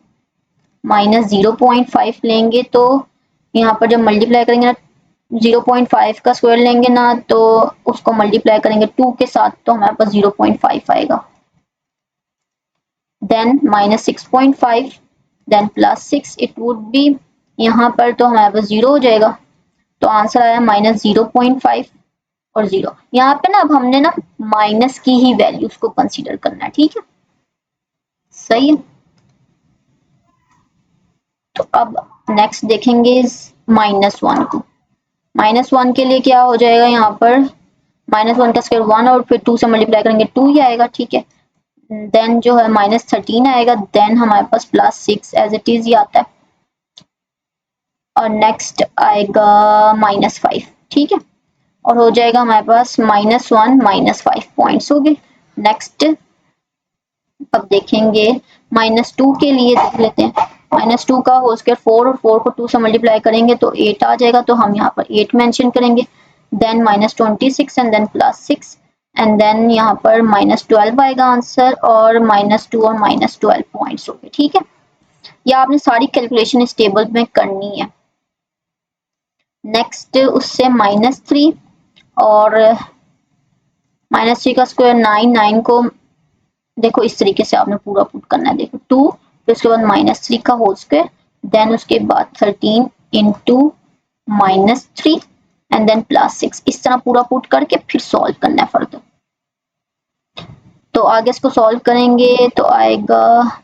A: -0.5 लेंगे, तो यहाँ पर जब मल्टीप्लाई करेंगे ना 0.5 का स्क्वायर लेंगे ना, तो उसको मल्टीप्लाई करेंगे 2 के साथ, तो हमारे पास 0.5 आएगा, then -6.5, then +6, it would be, यहाँ पर तो हमारे पास 0 हो जाएगा, तो आंसर आया -0.5 और 0। यहाँ पे ना अब हमने ना माइनस की ही वैल्यूज को कंसीडर करना है, ठीक है, सही है। तो अब नेक्स्ट देखेंगे -1 को, -1 के लिए क्या हो जाएगा, यहाँ पर -1 का स्क्वायर 1 और फिर 2 से मल्टीप्लाई करेंगे 2 ही आएगा, ठीक है, देन जो है -13 आएगा, देन हमारे पास +6 एज इट इज ही आता है, और नेक्स्ट आएगा -5, ठीक है, और हो जाएगा हमारे पास -1 -5 पॉइंट्स हो गए। नेक्स्ट अब देखेंगे -2 के लिए, देख लेते हैं। -2 का होल स्क्वायर 4 और 4 को 2 से मल्टीप्लाई करेंगे तो 8 आ जाएगा, तो हम यहाँ पर 8 मेंशन करेंगे, then -26 and then +6 and then यहाँ पर -12 आएगा आंसर, और -2 और -12 पॉइंट्स हो गए, ठीक है। या आपने सारी कैलकुलेशन इस टेबल में करनी है। नेक्स्ट उससे -3 और -3 का स्क्वायर 9, 9 को देखो इस तरीके से आपने पूरा पुट करना है, देखो 2, फिर उसके बाद -3 का होल स्क्वायर, देन उसके बाद 13 इंटू -3 एंड देन +6, इस तरह पूरा पुट करके फिर सॉल्व करना है फर्दर। तो आगे इसको सॉल्व करेंगे तो आएगा,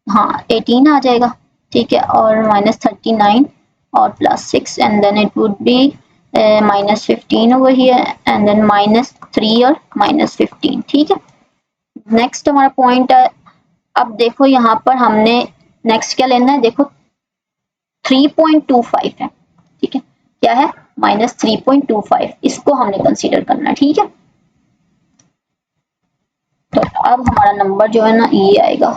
A: हाँ 18 आ जाएगा, ठीक है, और -39 और +6 and then it would be -15 over here and then -3 और -15, ठीक है। नेक्स्ट हमारा पॉइंट है, अब देखो यहाँ पर हमने नेक्स्ट क्या लेना है, देखो 3.25 है, ठीक है, क्या है -3.25, इसको हमने कंसीडर करना है, ठीक है। तो अब हमारा नंबर जो है ना ये आएगा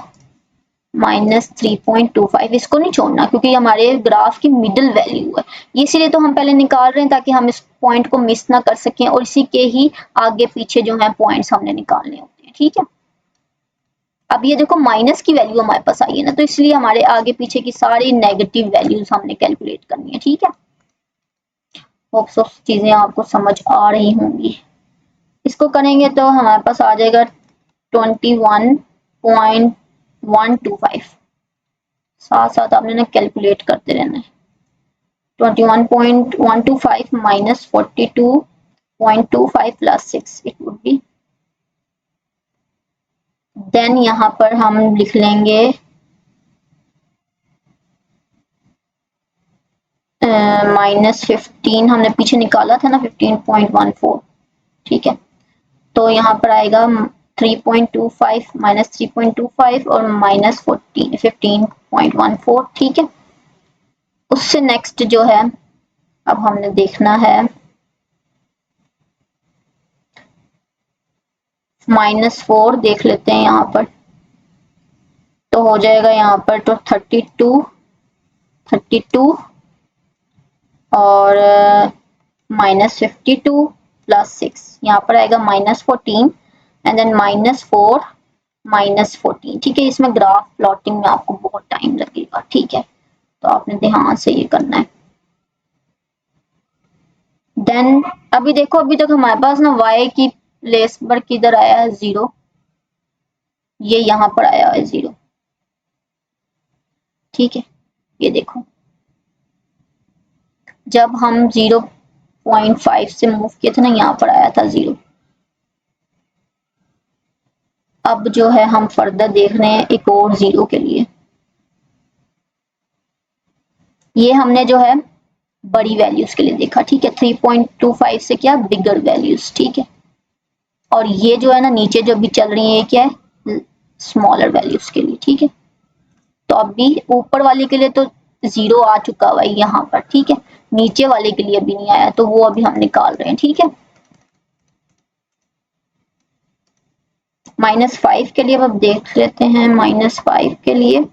A: -3.25, इसको नहीं छोड़ना क्योंकि हमारे ग्राफ की मिडिल वैल्यू है, इसीलिए तो हम पहले निकाल रहे हैं ताकि हम इस पॉइंट को मिस ना कर सकें, और इसी के ही आगे पीछे जो है पॉइंट्स हमने निकालने होते हैं, ठीक है। अब ये देखो माइनस की वैल्यू हमारे पास आई है ना, तो इसलिए हमारे आगे पीछे की सारी नेगेटिव वैल्यूज हमने कैलकुलेट करनी है, ठीक है। होप सो चीजें आपको समझ आ रही होंगी। इसको करेंगे तो हमारे पास आ जाएगा 21.125, साथ साथ आपने ना कैलकुलेट करते रहना है। 21.125 minus 42.25 +6 it would be, then यहाँ पर हम लिख लेंगे -15, हमने पीछे निकाला था ना 15.14, ठीक है, तो यहाँ पर आएगा 3.25 -3.25 और -15.14, ठीक है। उससे नेक्स्ट जो है अब हमने देखना है -4, देख लेते हैं यहाँ पर, तो हो जाएगा यहाँ पर तो 32 और -52 +6, यहाँ पर आएगा -14 एंड देन -4 -14, ठीक है। इसमें ग्राफ प्लॉटिंग में आपको बहुत टाइम लगेगा, ठीक है, तो आपने ध्यान से ये करना है। देन अभी देखो, अभी तक हमारे पास ना y की प्लेस पर किधर आया है 0, ये यहाँ पर आया है 0, ठीक है, ये देखो जब हम 0.5 से मूव किए थे ना, यहाँ पर आया था 0। अब जो है हम फर्दर देख रहे हैं एक और 0 के लिए, ये हमने जो है बड़ी वैल्यूज के लिए देखा, ठीक है, 3.25 से क्या बिगर वैल्यूज, ठीक है, और ये जो है ना नीचे जो भी चल रही है क्या है स्मॉलर वैल्यूज के लिए, ठीक है। तो अभी ऊपर वाले के लिए तो 0 आ चुका हुआ है यहाँ पर, ठीक है, नीचे वाले के लिए अभी नहीं आया, तो वो अभी हम निकाल रहे हैं, ठीक है। -5 के लिए अब देख लेते हैं, -5 के लिए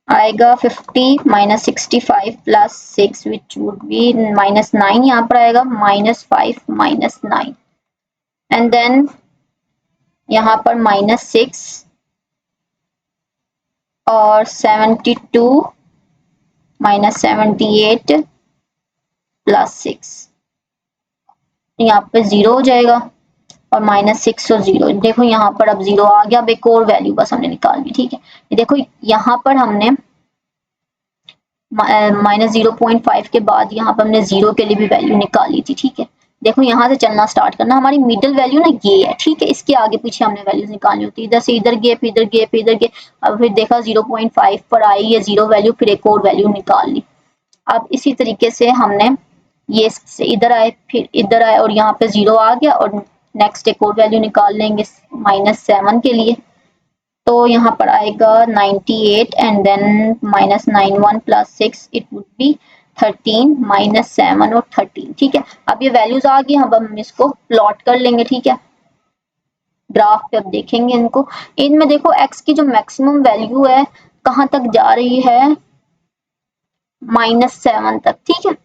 A: आएगा 50 -65 +6 विच वुड बी -9, यहाँ पर आएगा -5 -9 एंड देन यहाँ पर -6 और 72 -78 +6, यहाँ पे 0 हो जाएगा, और -6 और 0, देखो यहाँ पर अब 0 आ गया। अब एक और वैल्यू बस हमने निकालनी, ठीक है, ये देखो यहाँ पर हमने -0.5 के बाद यहाँ पर हमने 0 के लिए भी वैल्यू निकाली थी, ठीक है। देखो यहाँ से चलना स्टार्ट करना, हमारी मिडिल वैल्यू ना ये है, ठीक है, इसके आगे पीछे हमने वैल्यूज निकालनी होती है, इधर से इधर गए फिर इधर गए फिर इधर गए, अब फिर देखा 0.5 पर आई ये 0 वैल्यू, फिर एक और वैल्यू निकाल ली। अब इसी तरीके से हमने ये से इधर आए फिर इधर आए और यहाँ पे 0 आ गया, और नेक्स्ट एक और वैल्यू निकाल लेंगे -7 के लिए, तो यहाँ पर आएगा 98 and then -91 + 6 it would be 13 -7 और 13। ठीक है, अब ये वैल्यूज आ गई, अब हम इसको प्लॉट कर लेंगे। ठीक है, ग्राफ पे अब देखेंगे इनको। इनमें देखो x की जो मैक्सिमम वैल्यू है कहाँ तक जा रही है, -7 तक। ठीक है,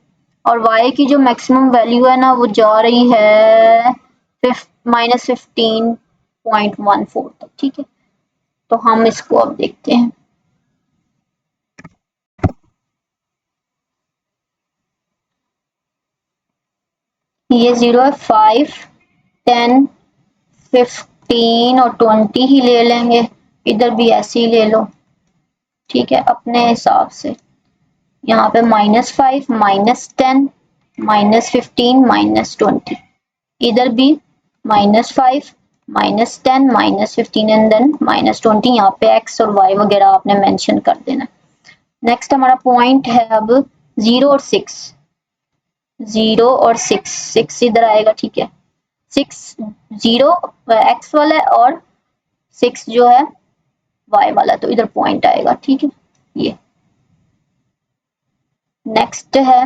A: और y की जो मैक्सिमम वैल्यू है ना वो जा रही है -15.14 तक। ठीक है, तो हम इसको अब देखते हैं। ये 0 है, 5, 10, 15 और 20 ही ले लेंगे, इधर भी ऐसे ही ले लो। ठीक है, अपने हिसाब से यहाँ पे -5, -10, -15, -20, इधर भी -5, -10, -15 एंड देन -20। यहाँ पे x और y वगैरह आपने मेंशन कर देना। नेक्स्ट हमारा पॉइंट है अब 0 और 6, 0 और 6, 6 इधर आएगा। ठीक है, 6 0 x वाला है और 6 जो है y वाला, तो इधर पॉइंट आएगा। ठीक है, ये नेक्स्ट है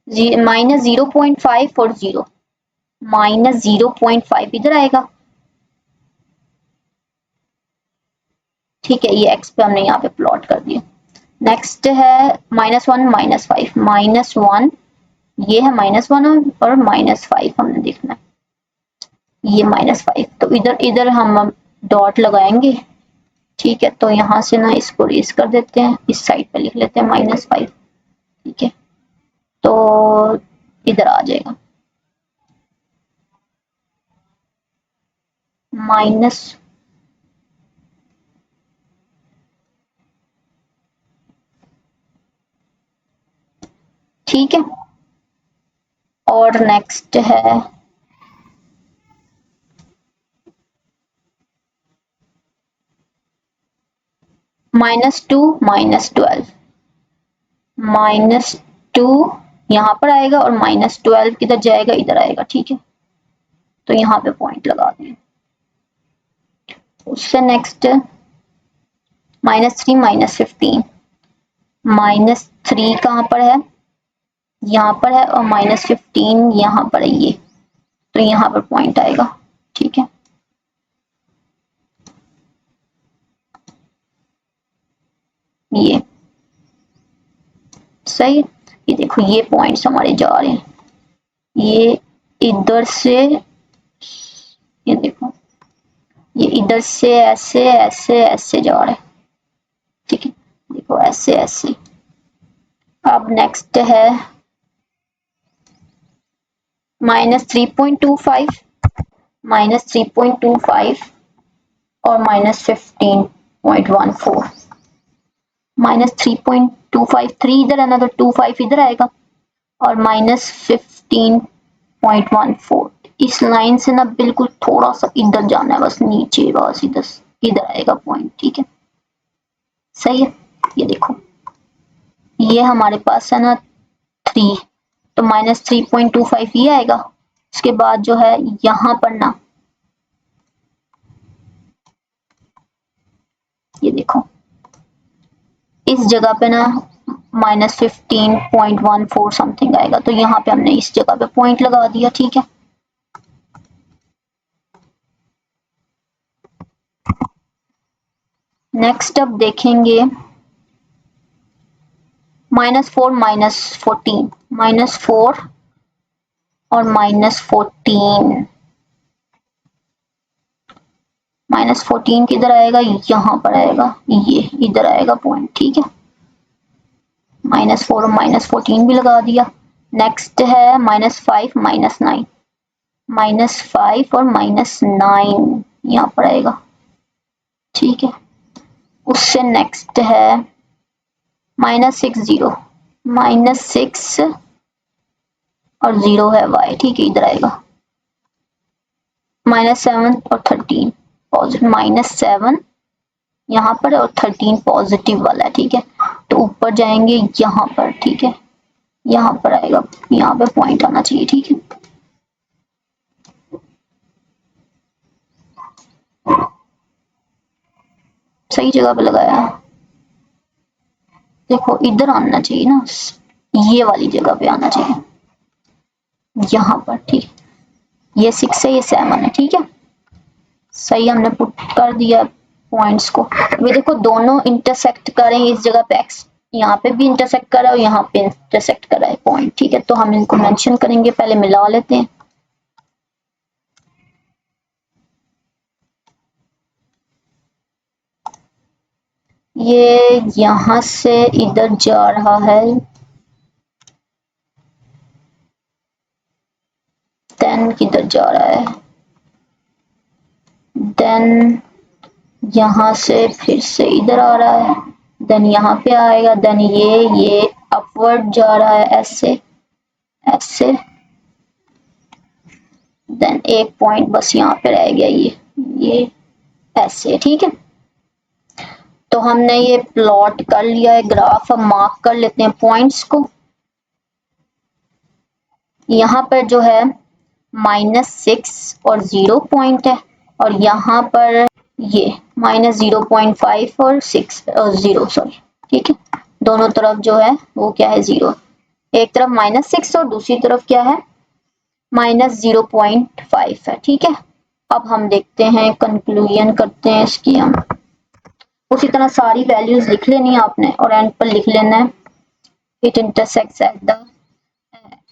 A: -0.5 और 0, -0.5 इधर आएगा। ठीक है, ये x पे हमने यहाँ पे प्लॉट कर दिया। नेक्स्ट है -1, -5, -1, ये है -1 और -5 हमने देखना है, ये -5, तो इधर हम डॉट लगाएंगे। ठीक है, तो यहाँ से ना इसको रेस कर देते हैं, इस साइड पे लिख लेते हैं -5। ठीक है, तो इधर आ जाएगा माइनस, ठीक है, और नेक्स्ट है -2, -12, -2 यहाँ पर आएगा और -12 किधर जाएगा, इधर आएगा। ठीक है, तो यहाँ पे पॉइंट लगा दें। उससे नेक्स्ट -3, -15, -3 कहाँ पर है, यहाँ पर है, और -15 यहाँ पर है, ये तो यहाँ पर पॉइंट आएगा। ठीक है, ये सही है। ये देखो ये पॉइंट्स हमारे जा रहे हैं, ये इधर से, ये देखो ये इधर से ऐसे ऐसे ऐसे जा रहे हैं। ठीक है, देखो ऐसे ऐसे। अब नेक्स्ट है -3.25, -3.25 और -15.14, -3.25, 3 इधर है ना, तो 25 इधर आएगा और -15.14 इस लाइन से ना बिल्कुल थोड़ा सा इधर जाना है, बस नीचे, बस इधर इधर आएगा पॉइंट। ठीक है, सही है। ये देखो ये हमारे पास है ना 3, तो -3.25 ये आएगा। उसके बाद जो है यहाँ पर ना, ये देखो इस जगह पे ना -15.14 समथिंग आएगा, तो यहाँ पे हमने इस जगह पे पॉइंट लगा दिया। ठीक है, नेक्स्ट अब देखेंगे -4, -14, -4 और -14, -14 किधर आएगा, यहाँ पर आएगा, ये इधर आएगा पॉइंट। ठीक है, -4 और -14 भी लगा दिया। नेक्स्ट है -5, -9, -5 और -9 यहाँ पर आएगा। ठीक है, उससे नेक्स्ट है -6, 0, -6 और 0 है y। ठीक है, इधर आएगा -7 और 13 पॉजिटिव, -7 यहाँ पर और 13 पॉजिटिव वाला है। ठीक है, तो ऊपर जाएंगे यहाँ पर। ठीक है, यहाँ पर आएगा, यहाँ पे पॉइंट आना चाहिए। ठीक है, सही जगह पे लगाया। देखो इधर आना चाहिए ना, ये वाली जगह पे आना चाहिए, यहाँ पर। ठीक, ये 6 है, ये 7 है। ठीक है, सही हमने पुट कर दिया पॉइंट्स को। अभी देखो दोनों इंटरसेक्ट करेंगे इस जगह पे, एक्स यहाँ पे भी इंटरसेक्ट कर रहा है और यहाँ पे इंटरसेक्ट कर रहा है पॉइंट। ठीक है, तो हम इनको मेंशन करेंगे, पहले मिला लेते हैं। ये यहाँ से इधर जा रहा है, देन किधर जा रहा है, देन यहाँ से फिर से इधर आ रहा है, देन यहाँ पे आएगा, देन ये अपवर्ड जा रहा है ऐसे ऐसे, देन एक पॉइंट बस यहाँ पे रह गया, ये ऐसे। ठीक है, तो हमने ये प्लॉट कर लिया है ग्राफ। हम मार्क कर लेते हैं पॉइंट्स को। यहाँ पर जो है -6 और 0 पॉइंट है, और यहाँ पर ये -0.5 और 6 और 0 सॉरी। ठीक है, दोनों तरफ जो है वो क्या है 0, एक तरफ -6 और दूसरी तरफ क्या है -0.5 है। ठीक है, अब हम देखते हैं, कंक्लूजन करते हैं इसकी। हम उसी तरह सारी वैल्यूज लिख लेनी है आपने और एंड पर लिख लेना है it intersects at the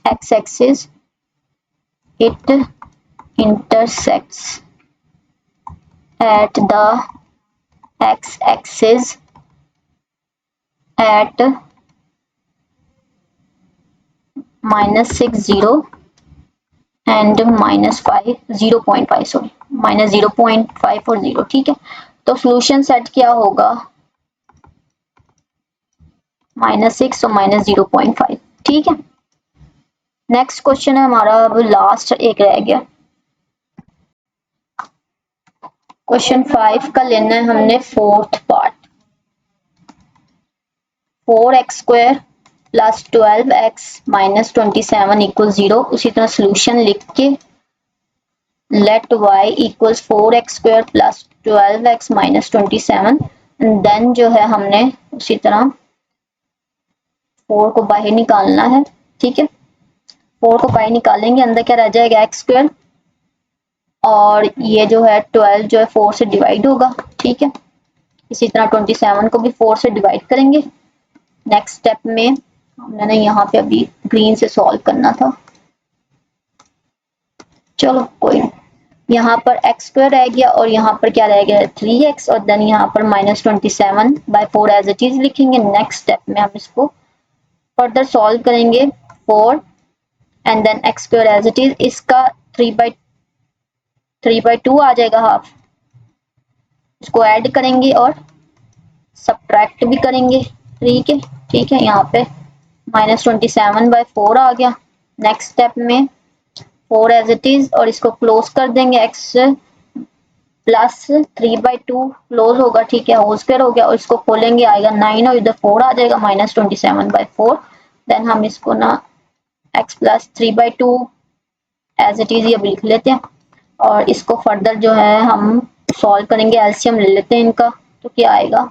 A: x axis, it intersects at the x-axis at -6 0 and -5 0.5 sorry -0.5 और 0। ठीक है, तो सोल्यूशन सेट क्या होगा, -6 और -0.5। ठीक है, नेक्स्ट क्वेश्चन है हमारा, अब लास्ट एक रह गया। क्वेश्चन 5 का लेना है हमने फोर्थ पार्ट। 4x² + 12x - 27 = 0। उसी तरह सोल्यूशन लिख के late y = 4x² + 12x - 27, then जो है हमने उसी तरह 4 को बाहर निकालना है। ठीक है, 4 को बाहर निकालेंगे, अंदर क्या रह जाएगा x², और ये जो है 12 जो है 4 से डिवाइड होगा। ठीक है, इसी तरह 27 को भी 4 से डिवाइड करेंगे। नेक्स्ट स्टेप में हमने यहाँ पे अभी ग्रीन से सॉल्व करना था, चलो कोई, यहाँ पर x² रह गया और यहाँ पर क्या रह गया 3x, और देन यहाँ पर -27/4 एज इट इज लिखेंगे। नेक्स्ट स्टेप में हम इसको फर्दर सॉल्व करेंगे 4 and then x² as it is, इसका 3/2 आ जाएगा हाफ, इसको ऐड करेंगे और सब्ट्रैक्ट भी करेंगे। ठीक है, यहाँ पे -27/4 आ गया। नेक्स्ट स्टेप में 4 एज इट इज और इसको क्लोज कर देंगे, x प्लस 3/2 क्लोज होगा। ठीक है, होल स्क्वायर हो गया, और इसको खोलेंगे आएगा 9 और इधर 4 आ जाएगा -27/4। देन हम इसको ना x प्लस 3/2 एज इट इज ये लिख लेते हैं, और इसको फर्दर जो है हम सॉल्व करेंगे, एलसीएम ले लेते हैं इनका। तो क्या आएगा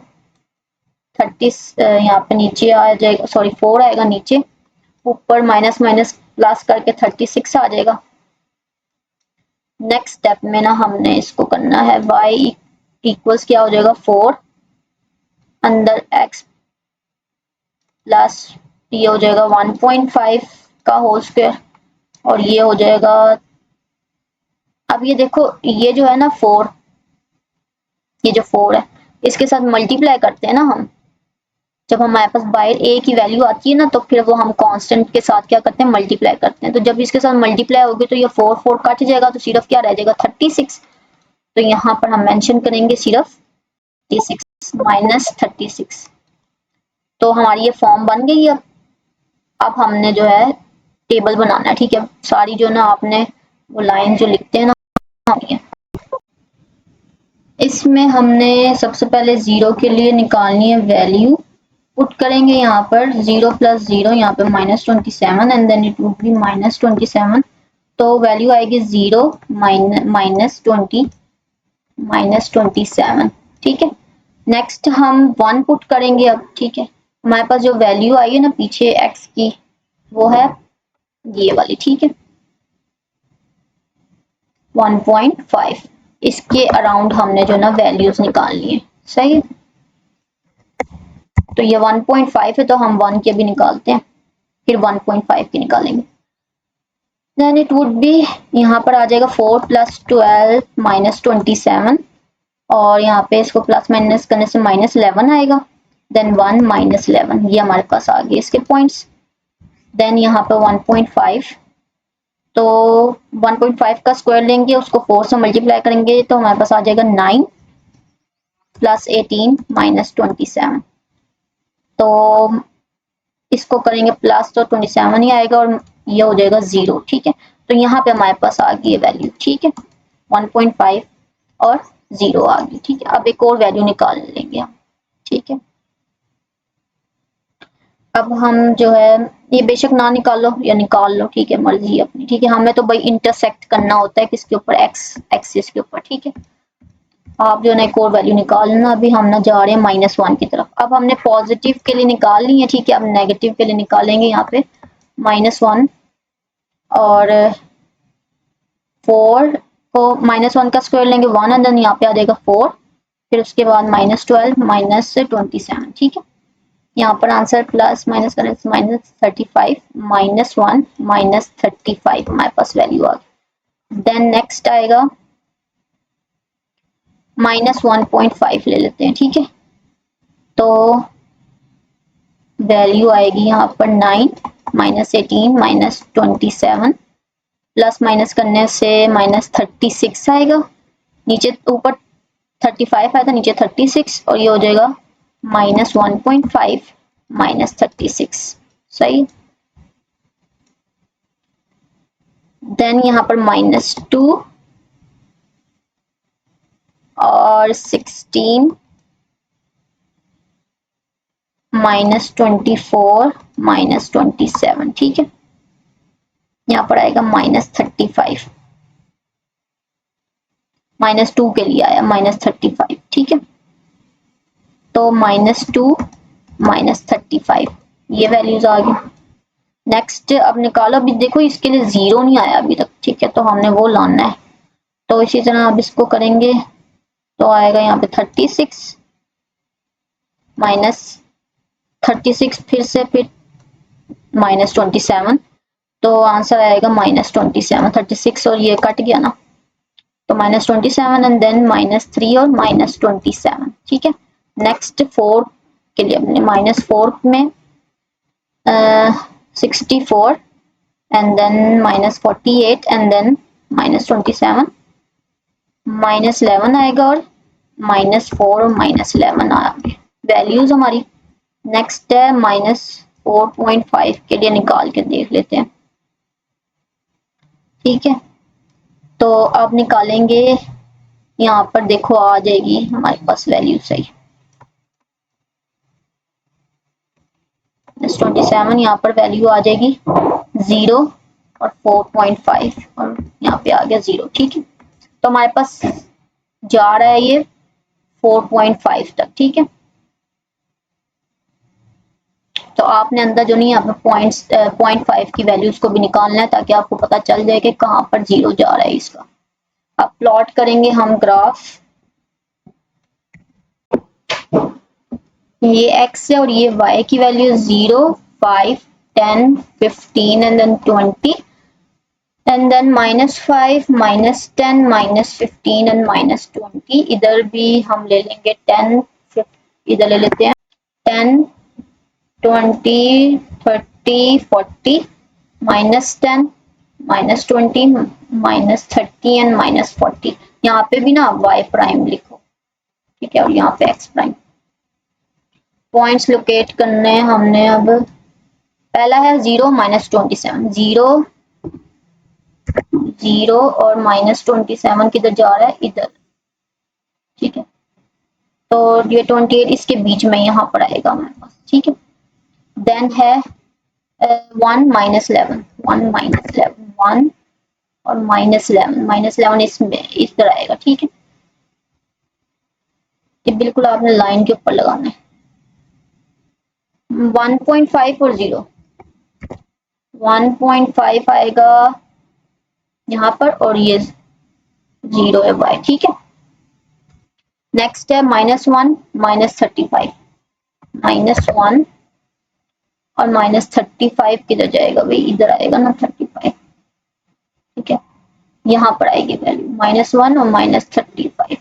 A: 30, यहाँ पे नीचे आ जाएगा, सॉरी 4 आएगा नीचे, ऊपर माइनस माइनस प्लस करके 36 आ जाएगा। नेक्स्ट स्टेप में ना हमने इसको करना है y इक्वल्स क्या हो जाएगा 4, अंदर x प्लस ये हो जाएगा 1.5 का होल स्क्वायर, और ये हो जाएगा, अब ये देखो ये जो है ना 4, ये जो 4 है इसके साथ मल्टीप्लाई करते हैं ना हम, जब हमारे पास बाहर a की वैल्यू आती है ना तो फिर वो हम कांस्टेंट के साथ क्या करते हैं मल्टीप्लाई करते हैं। तो जब इसके साथ मल्टीप्लाई होगी तो ये 4 4 कट जाएगा, तो सिर्फ क्या रह जाएगा 36। तो यहाँ पर हम मेंशन करेंगे सिर्फ 36 - 36। तो हमारी ये फॉर्म बन गई है। अब हमने जो है टेबल बनाना है। ठीक है, सारी जो ना आपने वो लाइन जो लिखते हैं ना, इसमें हमने सबसे पहले 0 के लिए निकालनी है वैल्यू, पुट करेंगे यहाँ पर 0 + 0, यहाँ पे -27 and then it would be -27, तो वैल्यू आएगी 0 - 20 -27, ठीक है। नेक्स्ट हम 1 पुट करेंगे अब, ठीक है। हमारे पास जो वैल्यू आई है ना पीछे x की, वो है ये वाली, ठीक है, 1.5। इसके अराउंड हमने जो ना वैल्यूज निकालनी है, सही है। तो ये 1.5 है तो हम 1 के भी निकालते हैं, फिर 1.5 के निकालेंगे। देन इट वुड बी, यहाँ पर आ जाएगा 4 + 12 - 27, और यहाँ पे इसको प्लस माइनस करने से -11 आएगा। देन 1 - 11, ये हमारे पास आ गए इसके पॉइंट्स। देन यहाँ पे 1.5, तो 1.5 का स्क्वायर लेंगे, उसको 4 से मल्टीप्लाई करेंगे तो हमारे पास आ जाएगा 9 + 18 - 27। तो इसको करेंगे प्लस तो 27 ही आएगा और ये हो जाएगा 0, ठीक है। तो यहाँ पे हमारे पास आ गई वैल्यू, ठीक है, 1.5 और 0 आ गई, ठीक है। अब एक और वैल्यू निकाल लेंगे हम, ठीक है। अब हम जो है, ये बेशक ना निकालो या निकाल लो, ठीक है, मर्जी अपनी, ठीक है। हमें तो भाई इंटरसेक्ट करना होता है किसके ऊपर, एक्स एक्सिस के ऊपर, ठीक है। आप जो है ना एक और वैल्यू निकालना, अभी हम ना जा रहे हैं -1 की तरफ। अब हमने पॉजिटिव के लिए निकाल ली है, ठीक है। अब नेगेटिव के लिए निकालेंगे, यहाँ पे -1 और 4 को -1 का स्क्वायर लेंगे 1, एंड देन यहाँ पे आ जाएगा 4, फिर उसके बाद -12 -27, ठीक है। यहाँ पर आंसर प्लस माइनस करने से -35 -1 -35 हमारे पास वैल्यू आ गई। देन नेक्स्ट आएगा -1.5 ले लेते हैं, ठीक है। तो वैल्यू आएगी यहाँ पर 9 -18 -27, प्लस माइनस करने से -36 आएगा, नीचे ऊपर 35 आया था, नीचे 36, और ये हो जाएगा -1.5 -36, सही। देन यहाँ पर -2 और 16 -24 -27, ठीक है। यहाँ पर आएगा -35, -2 के लिए आया -35, ठीक है। तो -2 -35 ये वैल्यूज आ गई। नेक्स्ट अब निकालो, अभी देखो इसके लिए 0 नहीं आया अभी तक, ठीक है, तो हमने वो लाना है। तो इसी तरह अब इसको करेंगे तो आएगा यहाँ पे 36 -36, फिर से फिर -27, तो आंसर आएगा -27। 36 और ये कट गया ना, तो -27 एंड देन -3 और -27, ठीक है। नेक्स्ट 4 के लिए अपने -4 में 64 एंड देन -48 एंड देन -27, -11 आएगा और -4 और -11 आ गए वैल्यूज हमारी। नेक्स्ट है -4.5 के लिए निकाल के देख लेते हैं, ठीक है। तो अब निकालेंगे, यहाँ पर देखो आ जाएगी हमारे पास वैल्यू सही, 27, यहाँ पर वैल्यू आ जाएगी 0 और 4.5 और यहाँ पे आ गया 0, ठीक है। तो हमारे पास जा रहा है ये 4.5 तक, ठीक है। तो आपने अंदर जो नहीं यहाँ पे 0.5 की वैल्यूज को भी निकालना है, ताकि आपको पता चल जाए कि कहाँ पर 0 जा रहा है इसका। अब प्लॉट करेंगे हम ग्राफ, ये x है और ये y की value 0 5 10 15 and then 20 and then -5 -10 -15 and -20। इधर भी हम ले लेंगे 10, इधर ले लेते हैं 10 20 30 40 -10 -20 -30 एंड -40। यहाँ पे भी ना y प्राइम लिखो, ठीक है, और यहाँ पे x प्राइम। पॉइंट्स लोकेट करने हैं हमने। अब पहला है 0 -27, 0 0 और -27 किधर जा रहा है, इधर, ठीक है। तो ये 28 इसके बीच में यहाँ पर आएगा हमारे पास, ठीक है। देन है 1 -11 1 -11 1 और -11 इसमें इस तरह आएगा, ठीक है। ये बिल्कुल आपने लाइन के ऊपर लगाना है। 1.5 और 0, 1.5 आएगा यहाँ पर और ये 0 है y, ठीक है। नेक्स्ट है -1 -35, -1 और -35 किधर जाएगा भाई, इधर आएगा ना 35, ठीक है। यहाँ पर आएगी वैल्यू -1 और -35,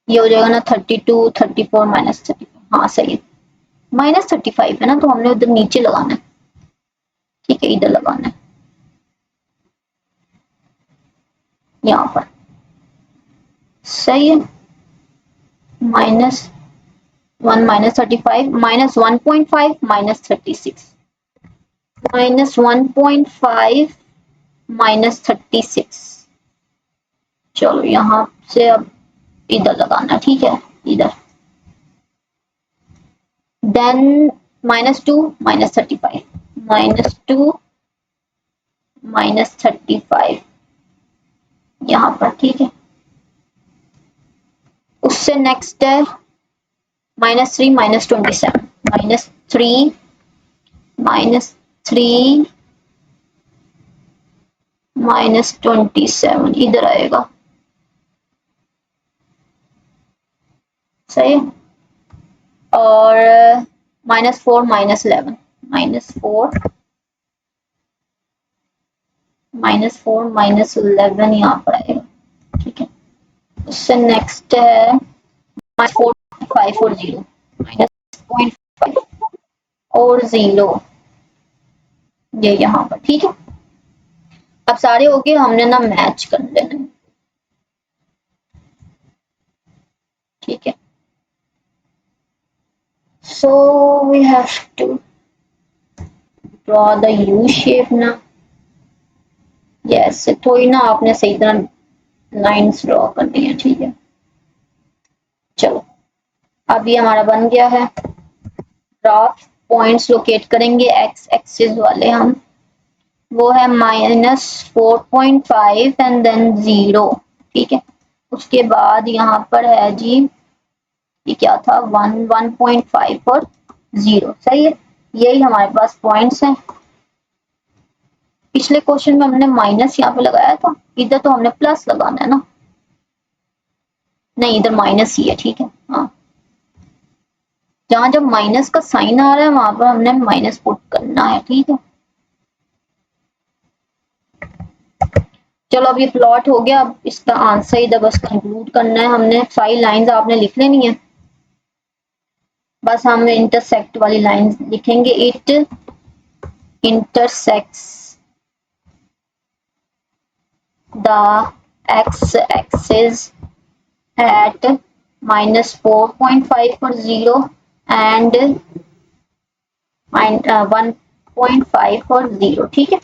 A: ये हो जाएगा ना 32, 34 -35, हाँ सही है। -35 है ना, तो हमने उधर नीचे लगाना है, ठीक है, इधर लगाना है यहाँ पर, सही है। -1 -35 -1.5 -36, -1.5 -36, चलो यहाँ से अब इधर लगाना, ठीक है, इधर। देन -2 -35, -2 -35 यहाँ पर, ठीक है। उससे नेक्स्ट है -3 -27, -3 -3 -27 इधर आएगा, सही है। और -4 -11, -4 -11 यहाँ पर आएगा, ठीक है। उससे नेक्स्ट है -4.5 और 0, -0.5 और 0, ये यहाँ पर, ठीक है। अब सारे हो गए, हमने ना मैच कर लेना है, ठीक है। So we have to draw the U shape now. Yes, थोड़ी ना आपने सही तरह लाइंस ड्रॉ करनी है, ठीक है। चलो अब ये हमारा बन गया है ग्राफ। पॉइंट्स लोकेट करेंगे एक्स एक्सिस वाले हम, वो है -4.5 एंड देन 0, ठीक है। उसके बाद यहाँ पर है जी, ये क्या था, 1.5 और 0, सही है। यही हमारे पास पॉइंट्स हैं। पिछले क्वेश्चन में हमने माइनस यहाँ पे लगाया था, इधर तो हमने प्लस लगाना है ना, नहीं इधर माइनस ही है, ठीक है। हाँ, जहां जब माइनस का साइन आ रहा है वहां पर हमने माइनस पुट करना है, ठीक है। चलो अब ये प्लॉट हो गया, अब इसका आंसर इधर बस कंक्लूड करना है हमने। 5 लाइंस आपने लिख लेनी है, बस हम इंटरसेक्ट वाली लाइन लिखेंगे। It intersects the x axis at -4.5 और 0 एंड 1.5 और 0, ठीक है।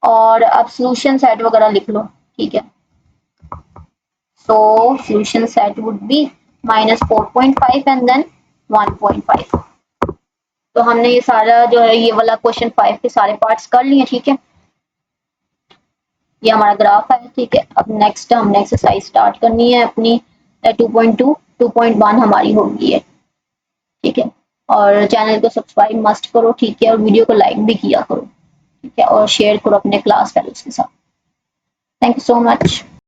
A: और अब सोल्यूशन सेट वगैरह लिख लो, ठीक है। So solution set would be -4.5 and then 1.5। तो हमने ये सारा जो है ये वाला क्वेश्चन 5 के सारे पार्ट्स कर लिए, ठीक है। ये हमारा ग्राफ है, ठीक है। अब नेक्स्ट हमने एक्सरसाइज स्टार्ट करनी है अपनी 2.2 2.1 हमारी होगी है, ठीक है। और चैनल को सब्सक्राइब मस्ट करो, ठीक है। और वीडियो को लाइक भी किया करो, ठीक है। और शेयर करो अपने क्लास फेलोज के साथ। Thank you so much.